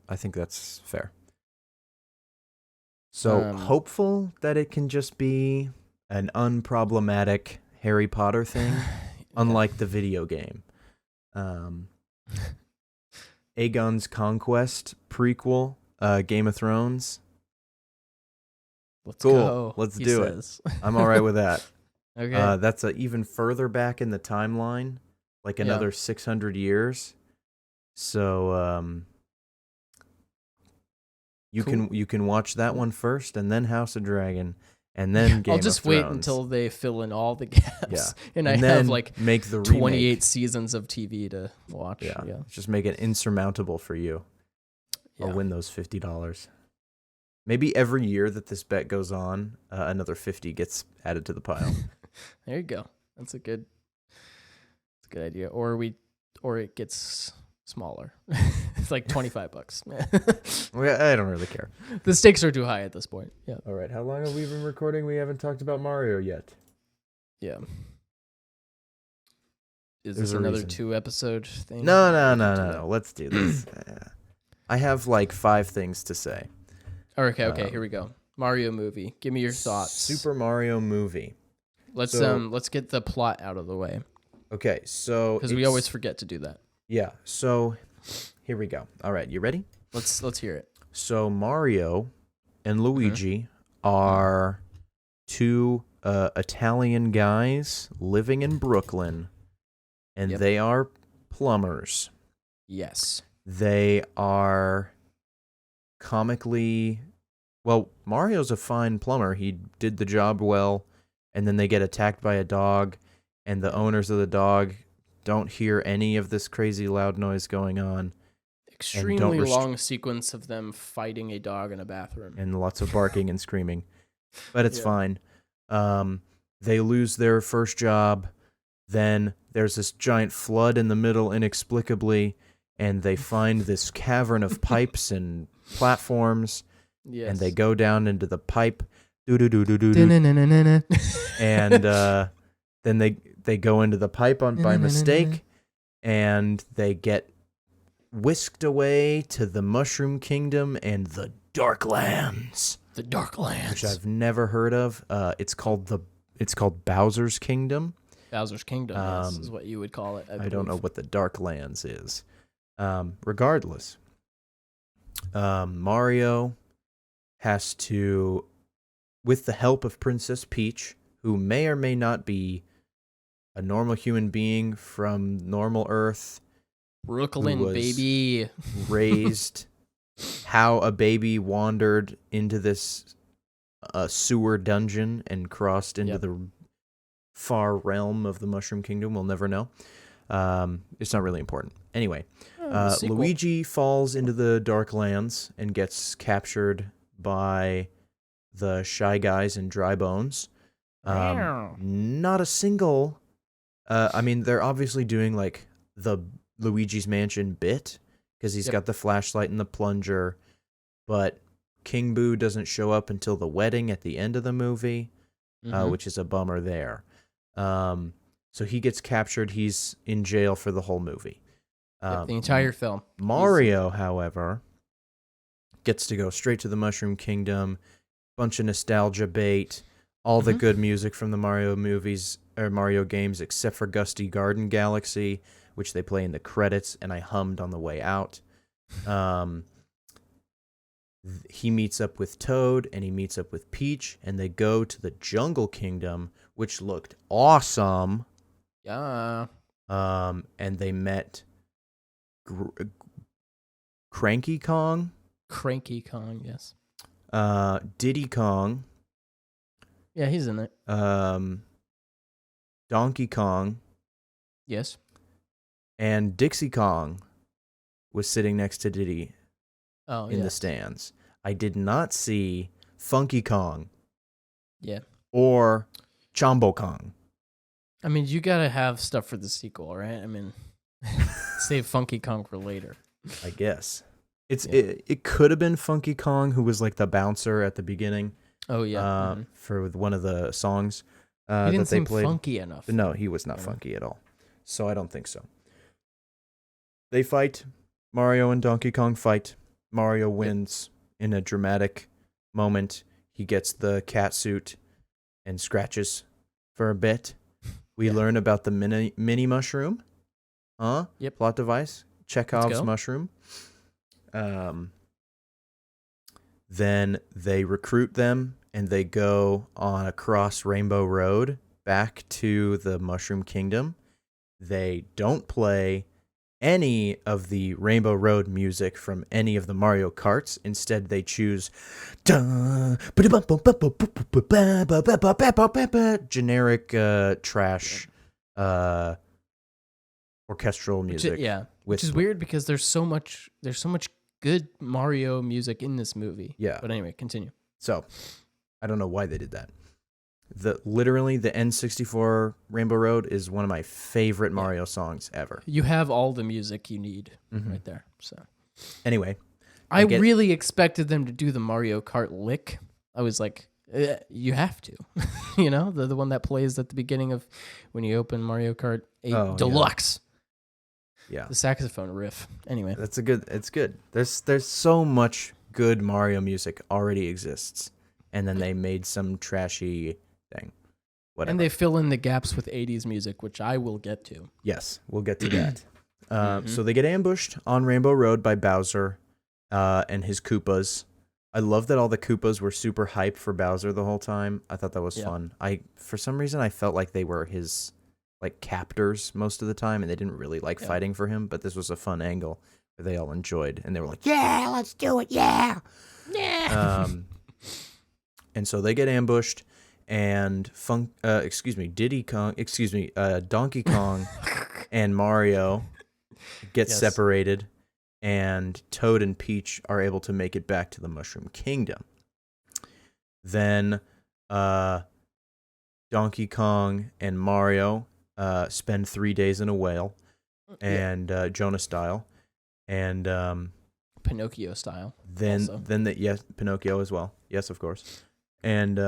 I think that's fair. So hopeful that it can just be an unproblematic Harry Potter thing, unlike the video game. Aegon's Conquest prequel, Game of Thrones. Let's cool. Go, Let's do it. I'm all right with that. Okay. That's even further back in the timeline, like another 600 years. So you can watch that one first, and then House of Dragon, and then Game of Thrones. I'll just wait until they fill in all the gaps, and I have like make the 28 seasons of TV to watch. Yeah, just make it insurmountable for you. Or win those $50. Maybe every year that this bet goes on, another 50 gets added to the pile. There you go. That's a good idea. Or it gets smaller. It's like $25. I don't really care. The stakes are too high at this point. Yeah. All right. How long have we been recording? We haven't talked about Mario yet. Yeah. Is this another 2-episode thing? No. Let's do this. I have like 5 things to say. Okay. Here we go. Mario movie. Give me your thoughts. Super Mario movie. Let's get the plot out of the way. Okay, so because we always forget to do that. Yeah. So here we go. All right, you ready? Let's hear it. So Mario and Luigi are 2 Italian guys living in Brooklyn, and they are plumbers. Yes. They are comically... Well, Mario's a fine plumber. He did the job well, and then they get attacked by a dog, and the owners of the dog don't hear any of this crazy loud noise going on. Extremely long sequence of them fighting a dog in a bathroom. And lots of barking and screaming. But it's fine. They lose their first job. Then there's this giant flood in the middle inexplicably, and they find this cavern of pipes and platforms. Yes. And they go down into the pipe. And then they go into the pipe by mistake, and they get whisked away to the Mushroom Kingdom and the Darklands. The Darklands, which I've never heard of. It's called Bowser's Kingdom. Bowser's Kingdom is what you would call it. I don't know what the Darklands is. Regardless, Mario has to, with the help of Princess Peach, who may or may not be a normal human being from normal Earth, Brooklyn, baby, raised how a baby wandered into this sewer dungeon and crossed into the far realm of the Mushroom Kingdom. We'll never know. It's not really important. Anyway, Luigi falls into the Darklands and gets captured by the Shy Guys and Dry Bones. Not a single... I mean, they're obviously doing like the Luigi's Mansion bit because he's got the flashlight and the plunger, but King Boo doesn't show up until the wedding at the end of the movie, which is a bummer there. So he gets captured. He's in jail for the whole movie. The entire film. Mario, however, gets to go straight to the Mushroom Kingdom, bunch of nostalgia bait, all the good music from the Mario movies or Mario games, except for Gusty Garden Galaxy, which they play in the credits, and I hummed on the way out. He meets up with Toad, and he meets up with Peach, and they go to the Jungle Kingdom, which looked awesome. Yeah. And they met Cranky Kong, Cranky Kong, yes. Diddy Kong, Yeah, he's in it. Donkey Kong, Yes. and Dixie Kong was sitting next to Diddy Oh, in the stands. I did not see Funky Kong. Yeah. Or Chombo Kong. I mean, you gotta have stuff for the sequel, right? I mean, save Funky Kong for later. I guess. It could have been Funky Kong, who was like the bouncer at the beginning. Oh, yeah. For one of the songs He didn't that they seem played. funky enough. No, he was not funky at all. So I don't think so. They fight. Mario and Donkey Kong fight. Mario wins in a dramatic moment. He gets the cat suit and scratches for a bit. We learn about the mini mushroom. Yep. Plot device. Chekhov's mushroom. Then they recruit them and they go on across Rainbow Road back to the Mushroom Kingdom. They don't play any of the Rainbow Road music from any of the Mario Karts. Instead, they choose generic trash orchestral music. Which is weird because there's so much good Mario music in this movie. Yeah. But anyway, continue. So, I don't know why they did that. Literally, the N64 Rainbow Road is one of my favorite Mario songs ever. You have all the music you need right there. So, anyway, I really expected them to do the Mario Kart lick. I was like, you have to, you know, the one that plays at the beginning of when you open Mario Kart 8 Deluxe. Yeah, the saxophone riff. Anyway, it's good. There's so much good Mario music already exists, and then they made some trashy thing. Whatever. And they fill in the gaps with 80s music, which I will get to. Yes, we'll get to that. So they get ambushed on Rainbow Road by Bowser and his Koopas. I love that all the Koopas were super hyped for Bowser the whole time. I thought that was fun. For some reason, I felt like they were his like captors most of the time, and they didn't really like fighting for him. But this was a fun angle that they all enjoyed, and they were like, "Yeah, let's do it, yeah." And so they get ambushed, and Donkey Kong and Mario get separated, and Toad and Peach are able to make it back to the Mushroom Kingdom. Then Donkey Kong and Mario spend 3 days in a whale, and Jonah style, and Pinocchio style. Then Pinocchio as well. Yes, of course. And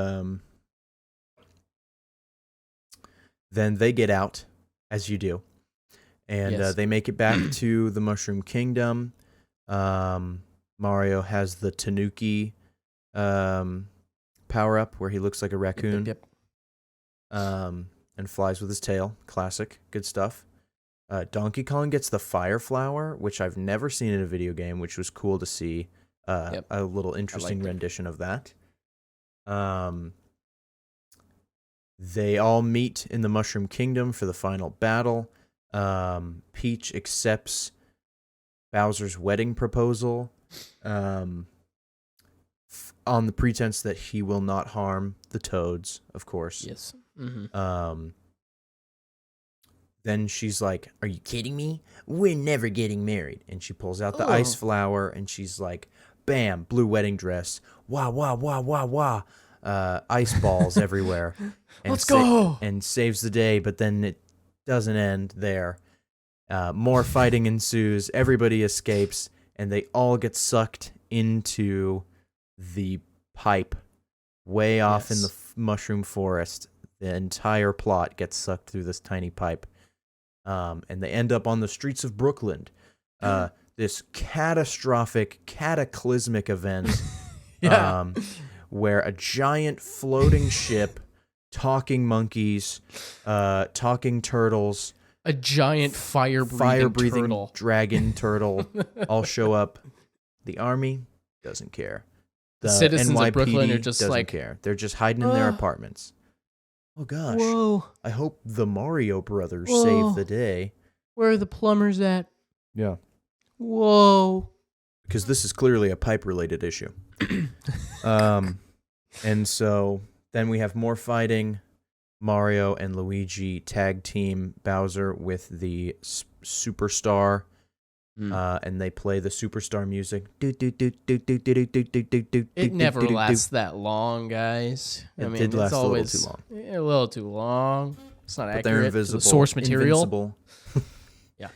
then they get out, as you do, and they make it back to the Mushroom Kingdom. Mario has the Tanuki power up, where he looks like a raccoon. Yep. And flies with his tail. Classic. Good stuff. Donkey Kong gets the Fire Flower, which I've never seen in a video game, which was cool to see. A little interesting rendition of that. They all meet in the Mushroom Kingdom for the final battle. Peach accepts Bowser's wedding proposal on the pretense that he will not harm the Toads, of course. Yes. Then she's like, "Are you kidding me? We're never getting married." And she pulls out the ice flower, and she's like, bam, blue wedding dress. Wah, wah, wah, wah, wah. Ice balls everywhere. And Let's go! And saves the day, but then it doesn't end there. More fighting ensues. Everybody escapes, and they all get sucked into the pipe way off in the mushroom forest. The entire plot gets sucked through this tiny pipe. And they end up on the streets of Brooklyn. This catastrophic, cataclysmic event where a giant floating ship, talking monkeys, talking turtles, a giant fire-breathing turtle. Dragon turtle all show up. The army doesn't care. The citizens NYPD of Brooklyn are just doesn't care. They're just hiding in their apartments. Oh gosh. Whoa. I hope the Mario brothers save the day. Where are the plumbers at? Yeah. Whoa. because this is clearly a pipe-related issue. And so then we have more fighting. Mario and Luigi tag team Bowser with the superstar, and they play the superstar music. It never lasts that long, guys. It did last a little too long. A little too long. It's not But accurate they're to invisible. the source material. Invincible. Yeah.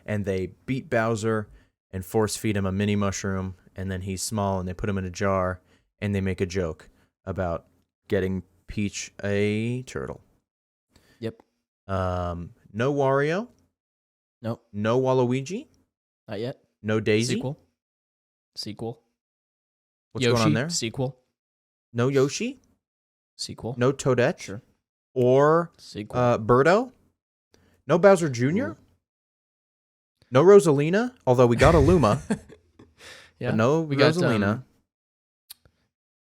And they beat Bowser and force feed him a mini mushroom, and then he's small, and they put him in a jar, and they make a joke about getting Peach a turtle. Yep. No Wario. Nope. No Waluigi. Not yet. No Daisy. Sequel. What's Yoshi, going on there? Sequel. No Yoshi. Sequel. No Toadette. Sure. Or Sequel. Birdo. No Bowser Jr. Ooh. No Rosalina. Although we got a Luma. Yeah. But no We got Rosalina.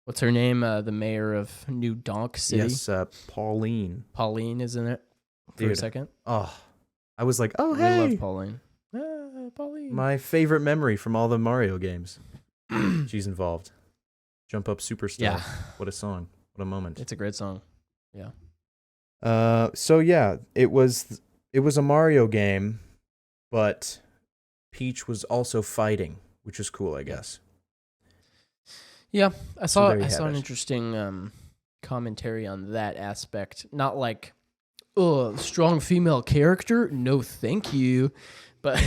what's her name? The mayor of New Donk City. Yes, Pauline. Pauline is in it for a Dude. second. Oh, I was like, oh, I hey. love Pauline. Pauline. My favorite memory from all the Mario games. She's involved. Jump Up Superstar. Yeah. What a song. What a moment. It's a great song. Yeah. So yeah, it was a Mario game, but Peach was also fighting, which is cool, I guess. Yeah, I saw there you have an it. interesting commentary on that aspect. Not like, oh, strong female character, no thank you, but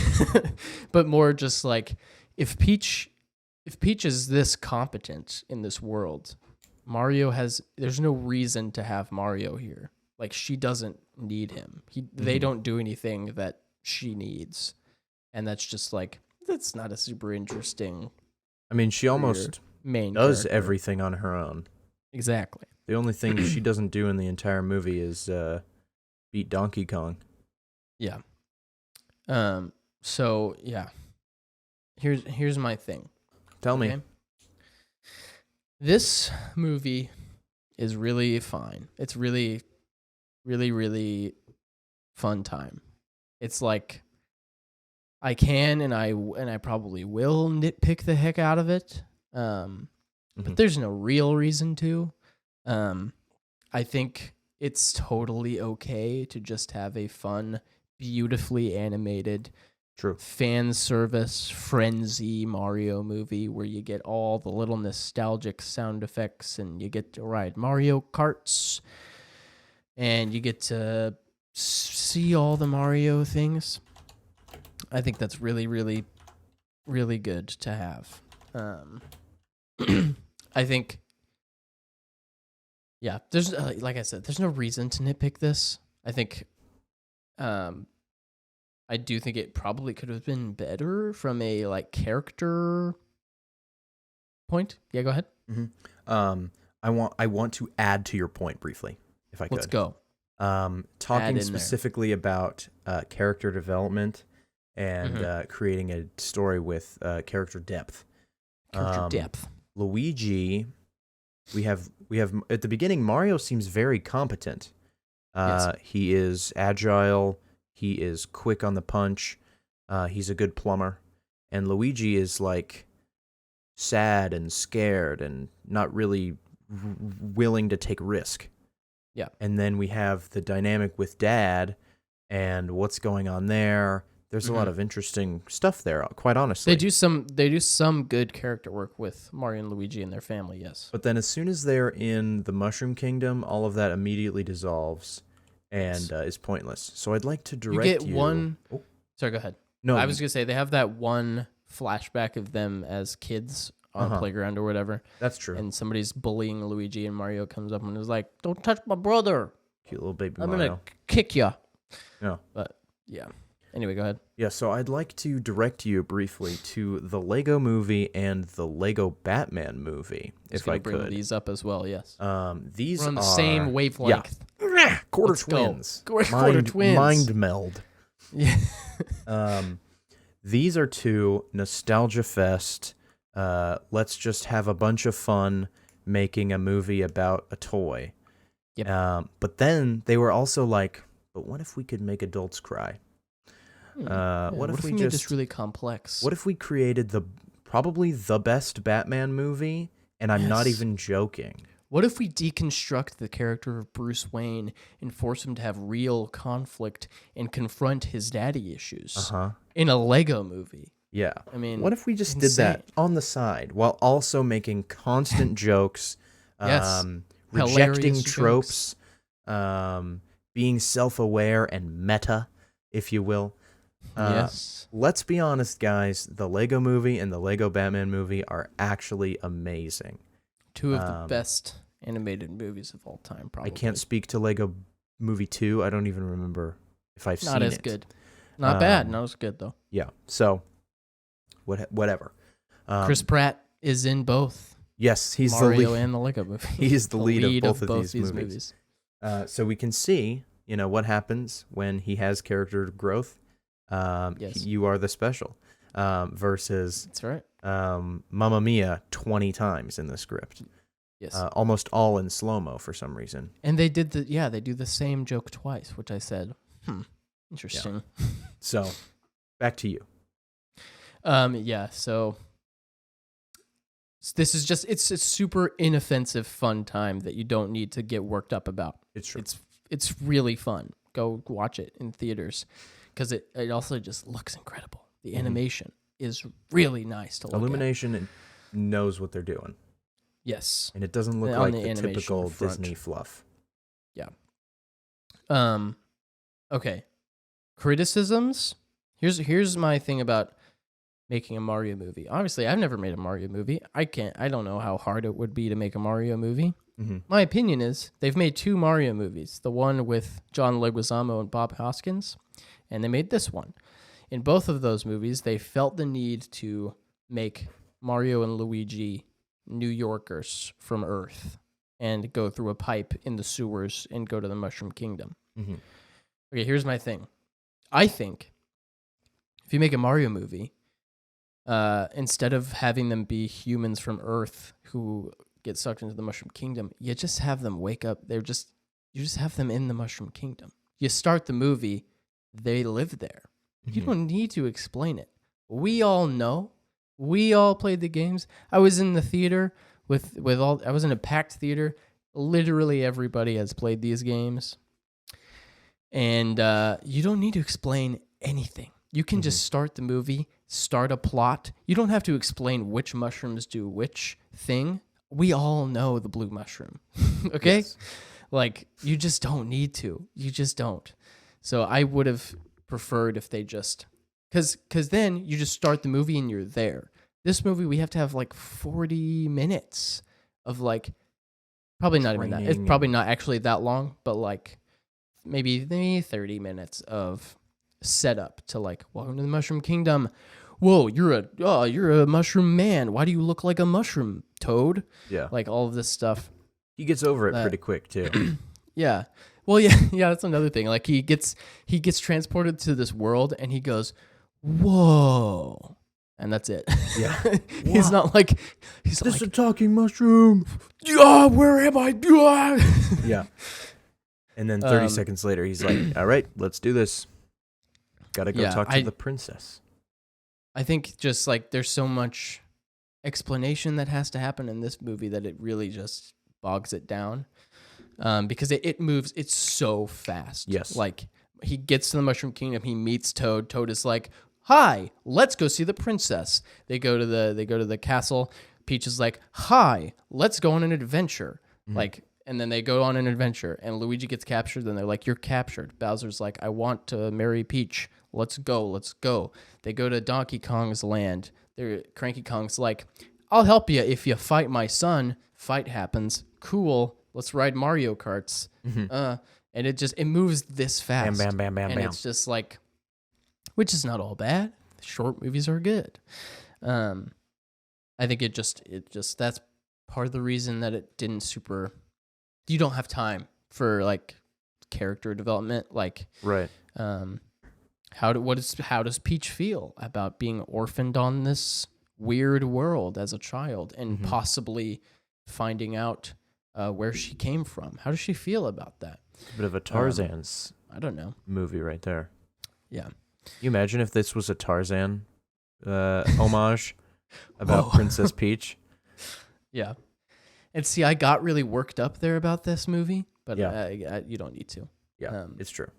but more just like if Peach is this competent in this world, there's no reason to have Mario here. Like she doesn't need him. They don't do anything that she needs. And that's just like that's not a super interesting I mean, she almost main does character. everything on her own. Exactly. The only thing she doesn't do in the entire movie is beat Donkey Kong. Yeah. So yeah. Here's my thing. Tell me. Okay? This movie is really fine. It's really, really, really fun time. It's like I can and I probably will nitpick the heck out of it. But there's no real reason to. I think it's totally okay to just have a fun, beautifully animated, True. fan service frenzy Mario movie where you get all the little nostalgic sound effects and you get to ride Mario Karts and you get to see all the Mario things. I think that's really, really, really good to have. I think, yeah, there's like I said, there's no reason to nitpick this. I think, I do think it probably could have been better from a like character point. Yeah, go ahead. I want to add to your point briefly, if I could. Let's go. Talking in specifically about character development and creating a story with character depth. Character depth. Luigi, we have at the beginning. Mario seems very competent. Yes. He is agile. He is quick on the punch. He's a good plumber. And Luigi is like sad and scared and not really willing to take risk. Yeah. And then we have the dynamic with Dad and what's going on there. There's a lot of interesting stuff there, quite honestly. They do some good character work with Mario and Luigi and their family, yes. But then as soon as they're in the Mushroom Kingdom, all of that immediately dissolves and is pointless. So I'd like to direct you. You get one. Oh. Sorry, go ahead. No, I was gonna say they have that one flashback of them as kids on a playground or whatever. That's true. And somebody's bullying Luigi, and Mario comes up and is like, "Don't touch my brother. Cute little baby I'm Mario. gonna kick ya." Yeah. But yeah. Anyway, go ahead. Yeah, so I'd like to direct you briefly to the Lego Movie and the Lego Batman movie, if I bring could. these up as well. Yes. These We're on the are same wavelength. quarter Let's go. twins. Quarter twins. Mind meld. Yeah. These are two nostalgia fest. Let's just have a bunch of fun making a movie about a toy. Yep. But then they were also like, but what if we could make adults cry? What if we made just this really complex? What if we created probably the best Batman movie, and I'm not even joking. What if we deconstruct the character of Bruce Wayne and force him to have real conflict and confront his daddy issues in a Lego movie? Yeah. I mean, what if we just did that on the side while also making constant jokes, rejecting tropes, being self-aware and meta, if you will? Yes. Let's be honest, guys. The Lego movie and the Lego Batman movie are actually amazing. Two of the best animated movies of all time, probably. I can't speak to Lego Movie 2. I don't even remember if I've seen it. Not as good. Not bad. Not as good, though. Yeah. So, whatever. Chris Pratt is in both. Yes, he's Mario the lead. and the Lego movie. He's the lead of both of these movies. So we can see, what happens when he has character growth. You are the special. Versus that's right. Mamma Mia 20 times in the script. Yes. Almost all in slow-mo for some reason. And they do the same joke twice, which I said, interesting. Yeah. So, back to you. So this is it's a super inoffensive, fun time that you don't need to get worked up about. It's true. It's really fun. Go watch it in theaters because it also just looks incredible. The animation is really nice to look Illumination at. Knows what they're doing. Yes. And it doesn't look like the typical Disney fluff. Yeah. Okay. Criticisms. Here's my thing about making a Mario movie. Obviously, I've never made a Mario movie. I don't know how hard it would be to make a Mario movie. Mm-hmm. My opinion is they've made 2 Mario movies. The one with John Leguizamo and Bob Hoskins, and they made this one. In both of those movies, they felt the need to make Mario and Luigi New Yorkers from Earth and go through a pipe in the sewers and go to the Mushroom Kingdom. Mm-hmm. Okay, here's my thing. I think if you make a Mario movie, instead of having them be humans from Earth who get sucked into the Mushroom Kingdom, you just have them wake up. You just have them in the Mushroom Kingdom. You start the movie, they live there. You don't need to explain it. We all know. We all played the games. I was in the theater I was in a packed theater. Literally everybody has played these games. And you don't need to explain anything. You can just start the movie, start a plot. You don't have to explain which mushrooms do which thing. We all know the blue mushroom. Okay? Yes. Like, you just don't need to. You just don't. So I would have preferred if they just... Because then you just start the movie and you're there. This movie, we have to have like 40 minutes of like... Probably not even that. It's probably not actually that long, but like maybe 30 minutes of setup to like, welcome to the Mushroom Kingdom. Whoa, you're a mushroom man. Why do you look like a mushroom, Toad? Yeah. Like all of this stuff. He gets over it pretty quick too. Yeah. Well, yeah, that's another thing. Like he gets transported to this world and he goes, whoa. And that's it. Yeah. He's not like this is a talking mushroom. Yeah, where am I? Yeah. And then 30 seconds later he's like, all right, let's do this. Gotta go talk to the princess. I think just like there's so much explanation that has to happen in this movie that it really just bogs it down. Because it moves, it's so fast. Yes. Like he gets to the Mushroom Kingdom, he meets Toad. Toad is like, hi, let's go see the princess. They go to the castle. Peach is like, hi, let's go on an adventure. Mm-hmm. Like, and then they go on an adventure and Luigi gets captured. Then they're like, you're captured. Bowser's like, I want to marry Peach. Let's go. They go to Donkey Kong's land. Cranky Kong's like, I'll help you if you fight my son. Fight happens. Cool. Let's ride Mario Karts. Mm-hmm. And it moves this fast. Bam. And it's just like, which is not all bad. Short movies are good. I think it just that's part of the reason that it didn't super. You don't have time for like character development. Like, right. How does Peach feel about being orphaned on this weird world as a child and possibly finding out where she came from? How does she feel about that? It's a bit of a Tarzan's I don't know. Movie right there. Yeah. Can you imagine if this was a Tarzan homage? about Whoa. Princess Peach. Yeah. And see, I got really worked up there about this movie, but Yeah. you don't need to. Yeah, it's true.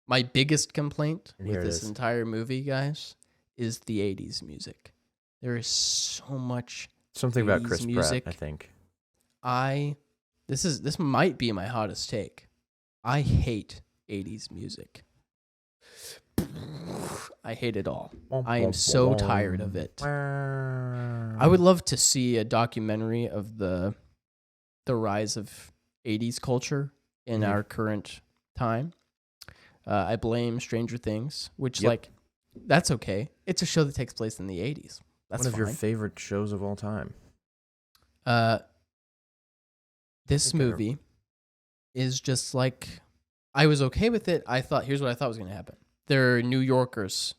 My biggest complaint And with here it this is. entire movie, guys, is the 80s music. There is so much Something about 80s Chris music. Pratt, I think. This might be my hottest take. I hate 80s music. I hate it all. I am so tired of it. I would love to see a documentary of the rise of 80s culture in our current time. I blame Stranger Things, which that's okay. It's a show that takes place in the 80s. That's one of your fine. favorite shows of all time. This movie is just like, I was okay with it. Here's what I thought was going to happen. They're New Yorkers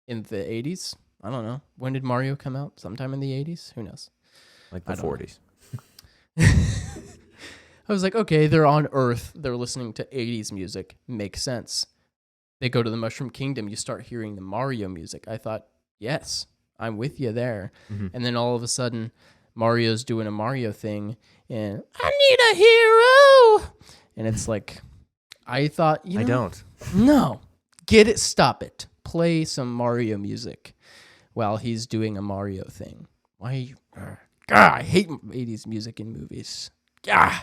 in the 80s. I don't know. When did Mario come out? Sometime in the 80s? Who knows? Like the 40s. I was like, okay, they're on Earth. They're listening to 80s music. Makes sense. They go to the Mushroom Kingdom. You start hearing the Mario music. I thought, yes, I'm with you there. Mm-hmm. And then all of a sudden, Mario's doing a Mario thing. And I need a hero. And it's like, I thought, I don't. No. Get it. Stop it. Play some Mario music while he's doing a Mario thing. Why? God, I hate 80s music in movies. Yeah.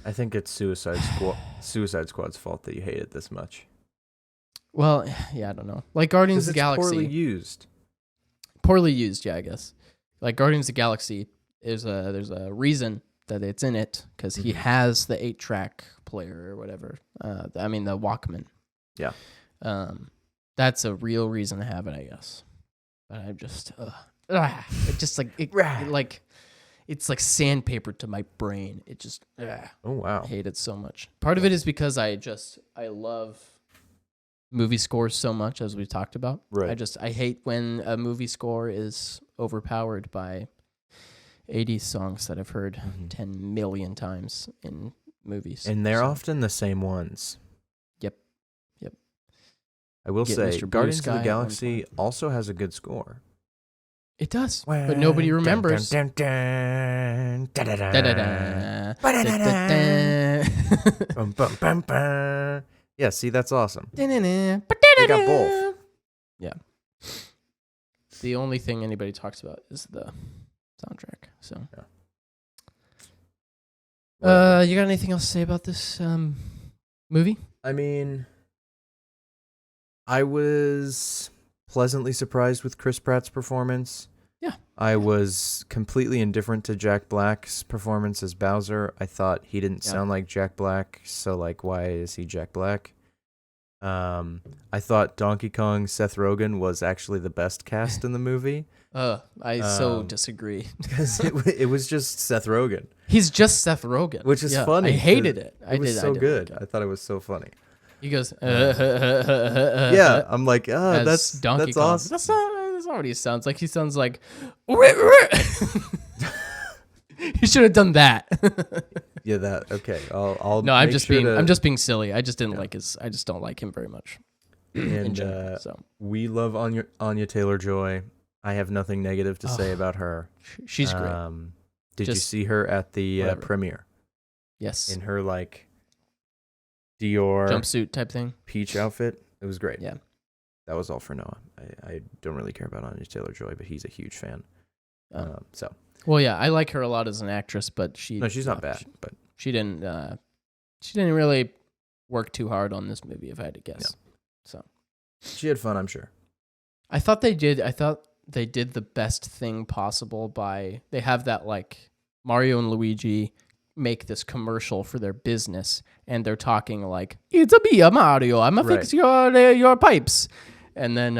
I think it's Suicide Squad's fault that you hate it this much. Well, yeah, I don't know. Like Guardians of the Galaxy. Poorly used. Poorly used, yeah, I guess. Like Guardians of the Galaxy, there's a reason that it's in it, because he has the 8-track player or whatever. The Walkman. Yeah. That's a real reason to have it, I guess. But I'm just, it just like, it's like sandpaper to my brain. It just, oh wow, I hate it so much. Part of it is because I love movie scores so much, as we talked about. Right. I hate when a movie score is overpowered by 80s songs that I've heard 10 million times in movies. And they're often the same ones. Yep. I will Get say, Mr. Blue Guardians of Sky the at Galaxy 1 point. also has a good score. It does, but nobody remembers. Dun, dun, dun, dun, da, da, da. Da-da-da. Bum, bum, bum, bum. Yeah, see, that's awesome. They got both. Yeah. The only thing anybody talks about is the soundtrack. So, you got anything else to say about this movie? I mean, I was pleasantly surprised with Chris Pratt's performance. Yeah. I was completely indifferent to Jack Black's performance as Bowser. I thought he didn't sound like Jack Black, so why is he Jack Black? I thought Donkey Kong Seth Rogen was actually the best cast in the movie. I so disagree. Because it was just Seth Rogen. He's just Seth Rogen. Which is funny. I hated it. It was so good. I thought it was so funny. He goes, yeah, I'm like, that's Donkey that's Kong. awesome. That's not what he sounds like. He sounds like, he should have done that. Yeah, that okay. I'll no, I'm make just sure being I'm just being silly. I just didn't like I just don't like him very much. And in general, so we love Anya Taylor-Joy. I have nothing negative to say about her. She's great. Did you see her at the premiere? Yes. In her Dior jumpsuit type thing, peach outfit. It was great. Yeah. That was all for Noah. I don't really care about Anya Taylor-Joy, but he's a huge fan. Well, yeah, I like her a lot as an actress, but she's not bad. But she didn't really work too hard on this movie, if I had to guess. No. So she had fun, I'm sure. I thought they did the best thing possible by, they have that Mario and Luigi make this commercial for their business, and they're talking like, "It's me, Mario. I'm gonna fix your pipes," and then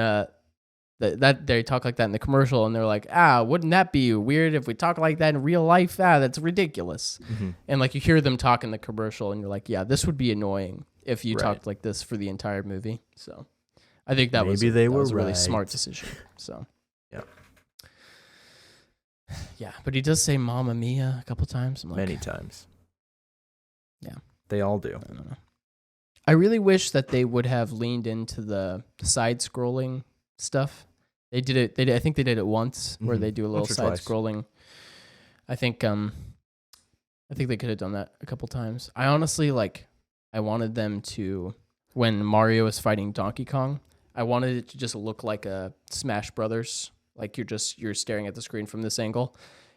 that they talk like that in the commercial, and they're like, wouldn't that be weird if we talk like that in real life? That's ridiculous. And you hear them talk in the commercial, and you're like, yeah, this would be annoying if you talked like this for the entire movie. So I think that was a really smart decision. So yeah, but he does say "Mamma Mia" a couple times. Many times. Yeah, they all do. I don't know. I really wish that they would have leaned into the side-scrolling stuff. They did it. I think they did it once, where they do a little Once or side twice. scrolling. I think they could have done that a couple times. I honestly I wanted them to, when Mario is fighting Donkey Kong, I wanted it to just look like a Smash Brothers. Like you're staring at the screen from this angle,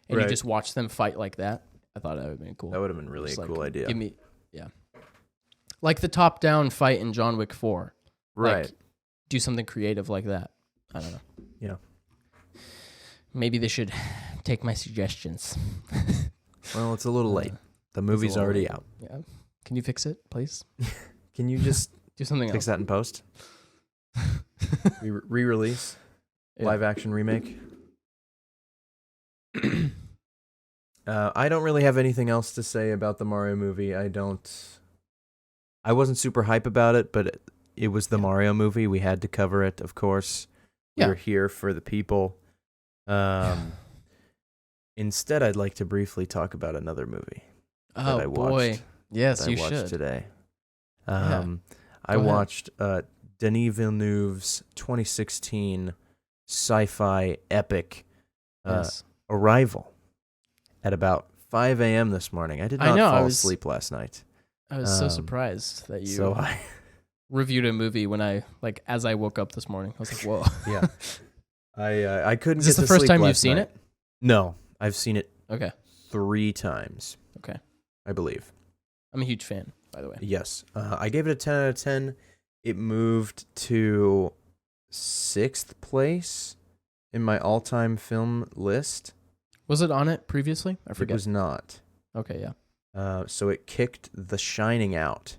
and you Right. just watch them fight like that. I thought that would have been cool. That would have been really Just, a cool idea. Like the top-down fight in John Wick 4. Right. Like, do something creative like that. I don't know. Yeah. Maybe they should take my suggestions. Well, it's a little late. The movie's already late. out. Yeah. Can you fix it, please? Can you just Do something fix else. that in post? Re-release? Yeah. Live action remake? I don't really have anything else to say about the Mario movie. I wasn't super hype about it, but it was the Mario movie. We had to cover it, of course. Yeah. We're here for the people. Instead, I'd like to briefly talk about another movie that I Oh, watched. boy. Yes, that I you watched should. today. Yeah. I Go ahead. watched Denis Villeneuve's 2016 sci-fi epic Yes. Arrival at about 5 a.m. this morning. I did I not know, I fall was- asleep last night. I was so surprised that you So I reviewed a movie when as I woke up this morning. I was like, whoa. yeah, I couldn't. Is this get the to first sleep time you've last seen night. it? No, I've seen it Okay. 3 times. Okay. I believe. I'm a huge fan, by the way. Yes, I gave it a 10 out of 10. It moved to 6th place in my all-time film list. Was it on it previously? I It forget. was not. Okay, yeah. So it kicked The Shining out.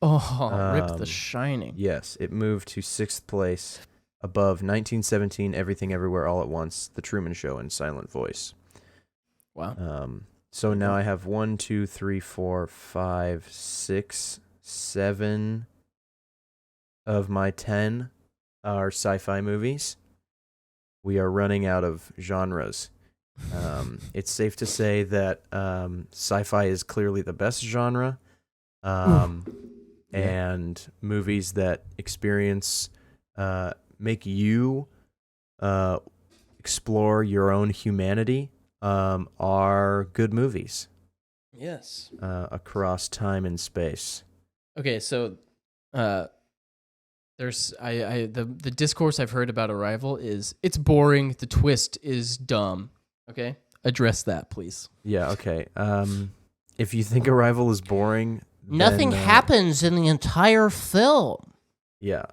Oh, rip Um, The Shining. Yes, it moved to 6th place above 1917, Everything Everywhere All at Once, The Truman Show, and Silent Voice. Wow. So now I have 1, 2, 3, 4, 5, 6, 7 of my 10 are sci-fi movies. We are running out of genres. It's safe to say that sci-fi is clearly the best genre. And movies that make you explore your own humanity are good movies Yes. across time and space. Okay, so there's the discourse I've heard about Arrival is it's boring, the twist is dumb. Okay? Address that, please. Yeah, okay. If you think Arrival is boring, Nothing then, happens in the entire film. Yeah.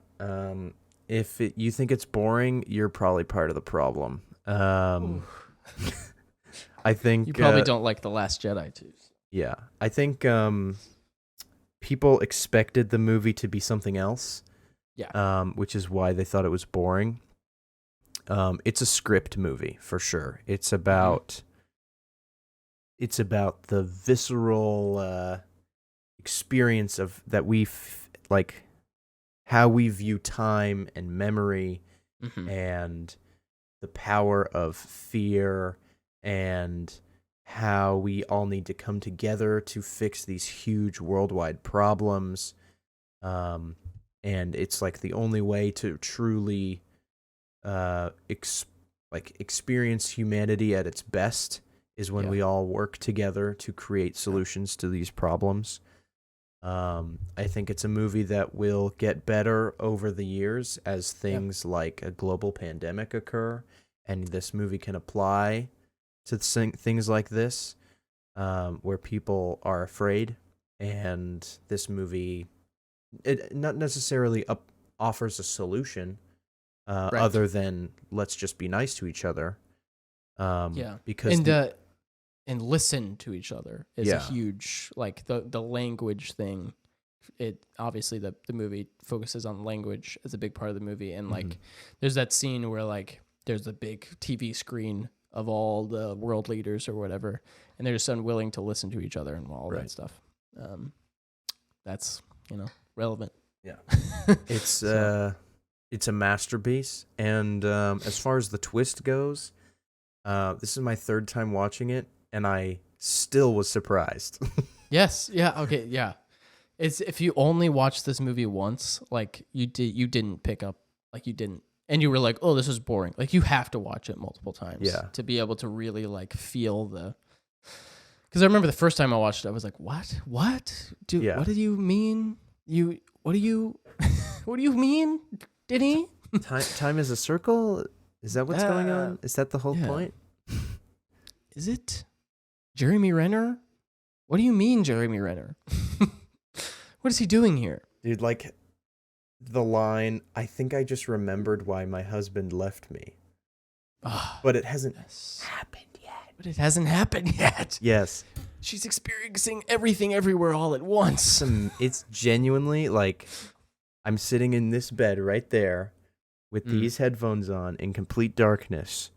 If you think it's boring, you're probably part of the problem. I think You probably don't like The Last Jedi too. Yeah, I think people expected the movie to be something else. Yeah. Which is why they thought it was boring. It's a script movie for sure. It's about the visceral experience of that like how we view time and memory and the power of fear and how we all need to come together to fix these huge worldwide problems. And it's like the only way to truly experience humanity at its best is when we all work together to create solutions to these problems. I think it's a movie that will get better over the years as things like a global pandemic occur, and this movie can apply to things like this, where people are afraid, and this movie, it not necessarily offers a solution, other than let's just be nice to each other. Because and listen to each other is a huge, like the language thing. It obviously the movie focuses on language as a big part of the movie, and like there's that scene where like there's a big TV screen of all the world leaders or whatever, and they're just unwilling to listen to each other and all that stuff. That's relevant. Yeah, it's it's a masterpiece, and as far as the twist goes, this is my 3rd time watching it, and I still was surprised. Yes. Yeah. Okay. Yeah. It's if you only watch this movie once, like you didn't pick up, like you didn't and you were like, "Oh, this is boring." Like you have to watch it multiple times Yeah. to be able to really like feel the. Because I remember the first time I watched it, I was like, "What? What? Yeah. What do you mean? What do you what do you mean? Did he?" Time is a circle. Is that what's going on? Is that the whole yeah. point? Is it Jeremy Renner? What do you mean, Jeremy Renner? What is he doing here? Dude, like the line, I think I just remembered why my husband left me. But it hasn't happened yet. But it hasn't happened yet. Yes. She's experiencing everything everywhere all at once. It's genuinely like I'm sitting in this bed right there with these headphones on in complete darkness,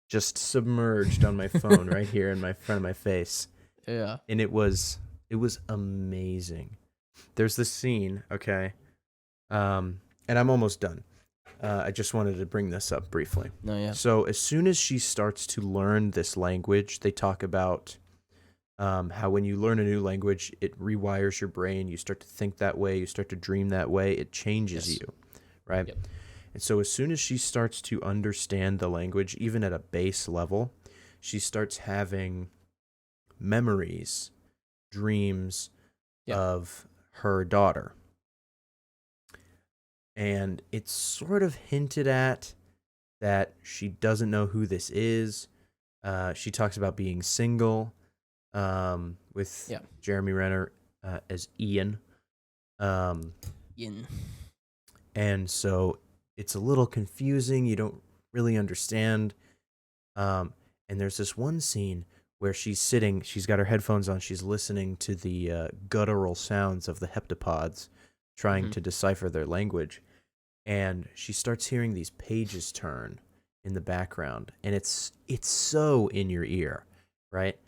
just submerged on my phone right here in my front of my face. Yeah. And it was amazing. There's this scene, okay? And I'm almost done. I just wanted to bring this up briefly. No, yeah. So as soon as she starts to learn this language, they talk about how when you learn a new language, it rewires your brain. You start to think that way. You start to dream that way. It changes you, right? Yep. And so as soon as she starts to understand the language, even at a base level, she starts having memories, dreams of her daughter. And it's sort of hinted at that she doesn't know who this is. She talks about being single with Jeremy Renner as Ian. Ian. And so it's a little confusing. You don't really understand. And there's this one scene where she's sitting, she's got her headphones on, she's listening to the guttural sounds of the heptapods, trying to decipher their language. And she starts hearing these pages turn in the background. And it's so in your ear, right?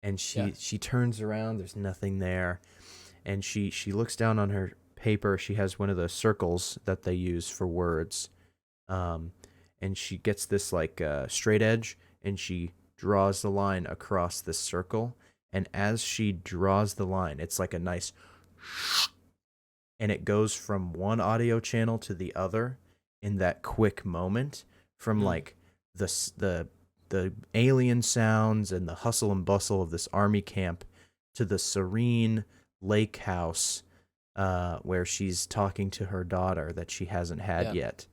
And she turns around, there's nothing there. And she looks down on her paper. She has one of the circles that they use for words. And she gets this like straight edge, and she draws the line across this circle. And as she draws the line, it's like a nice, and it goes from one audio channel to the other in that quick moment, from like the alien sounds and the hustle and bustle of this army camp to the serene lake house where she's talking to her daughter that she hasn't had yet.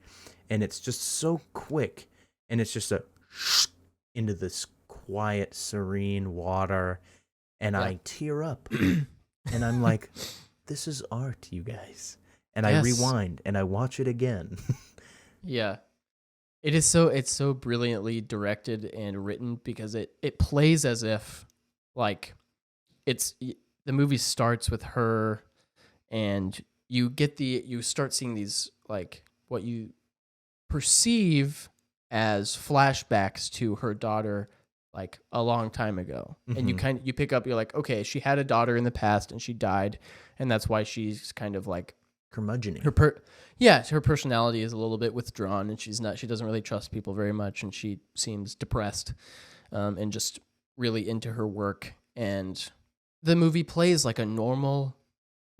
And it's just so quick, and it's just a into this quiet, serene water, and I tear up, and I'm like, this is art, you guys. And I rewind, and I watch it again. Yeah. It's so brilliantly directed and written, because it plays as if like the movie starts with her, and you start seeing these like what you perceive as flashbacks to her daughter like a long time ago. And you pick up, you're like, okay, she had a daughter in the past and she died, and that's why she's kind of like curmudgeon. Her personality is a little bit withdrawn, and she doesn't really trust people very much, and she seems depressed and just really into her work. And the movie plays like a normal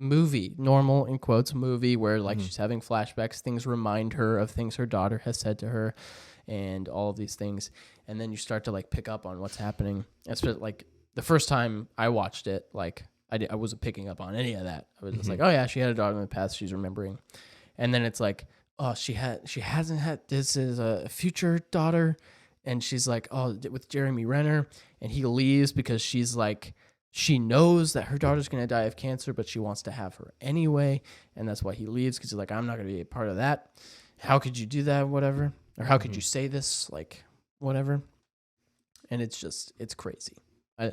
in quotes movie, where like she's having flashbacks, things remind her of things her daughter has said to her, and all of these things. And then you start to like pick up on what's happening. Especially like the first time I watched it, like I wasn't picking up on any of that. I was just like, oh yeah, she had a daughter in the past, she's remembering. And then it's like, oh, she hasn't had, this is a future daughter. And she's like, oh, with Jeremy Renner, and he leaves because she's like, she knows that her daughter's going to die of cancer, but she wants to have her anyway. And that's why he leaves, because he's like, I'm not going to be a part of that. How could you do that? Whatever. Or how could you say this? Like, whatever. And it's crazy. I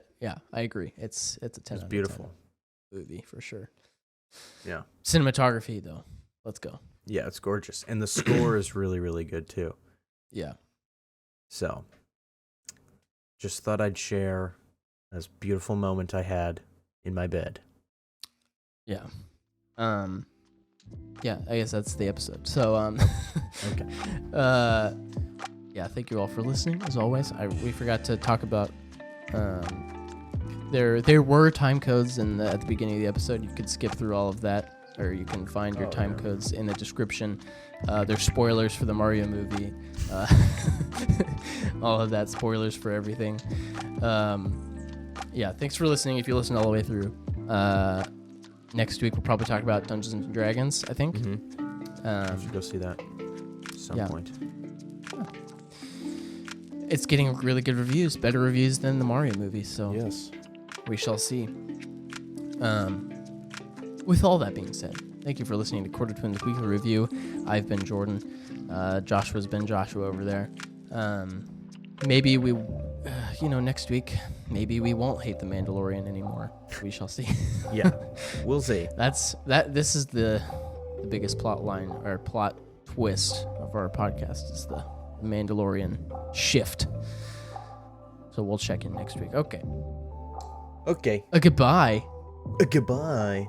agree. It's a 10 out of beautiful 10 movie for sure. Yeah. Cinematography though. Let's go. Yeah, it's gorgeous. And the score is really, really good too. Yeah. So, just thought I'd share this beautiful moment I had in my bed. Yeah. Yeah, I guess that's the episode. So, okay. Yeah, thank you all for listening. As always, we forgot to talk about. There were time codes at the beginning of the episode. You could skip through all of that. or you can find your time codes in the description. There's spoilers for the Mario movie. All of that, spoilers for everything. Yeah, thanks for listening. If you listen all the way through, next week we'll probably talk about Dungeons and Dragons, I think. I should go see that at some point. It's getting really good reviews, better reviews than the Mario movie, so yes, we shall see. With all that being said, thank you for listening to Quarter Twins Weekly Review. I've been Jordan. Joshua's been Joshua over there. Maybe we, next week, maybe we won't hate the Mandalorian anymore. We shall see. Yeah, we'll see. This is the biggest plot line or plot twist of our podcast is the Mandalorian shift. So we'll check in next week. Okay. Okay. Goodbye. Goodbye.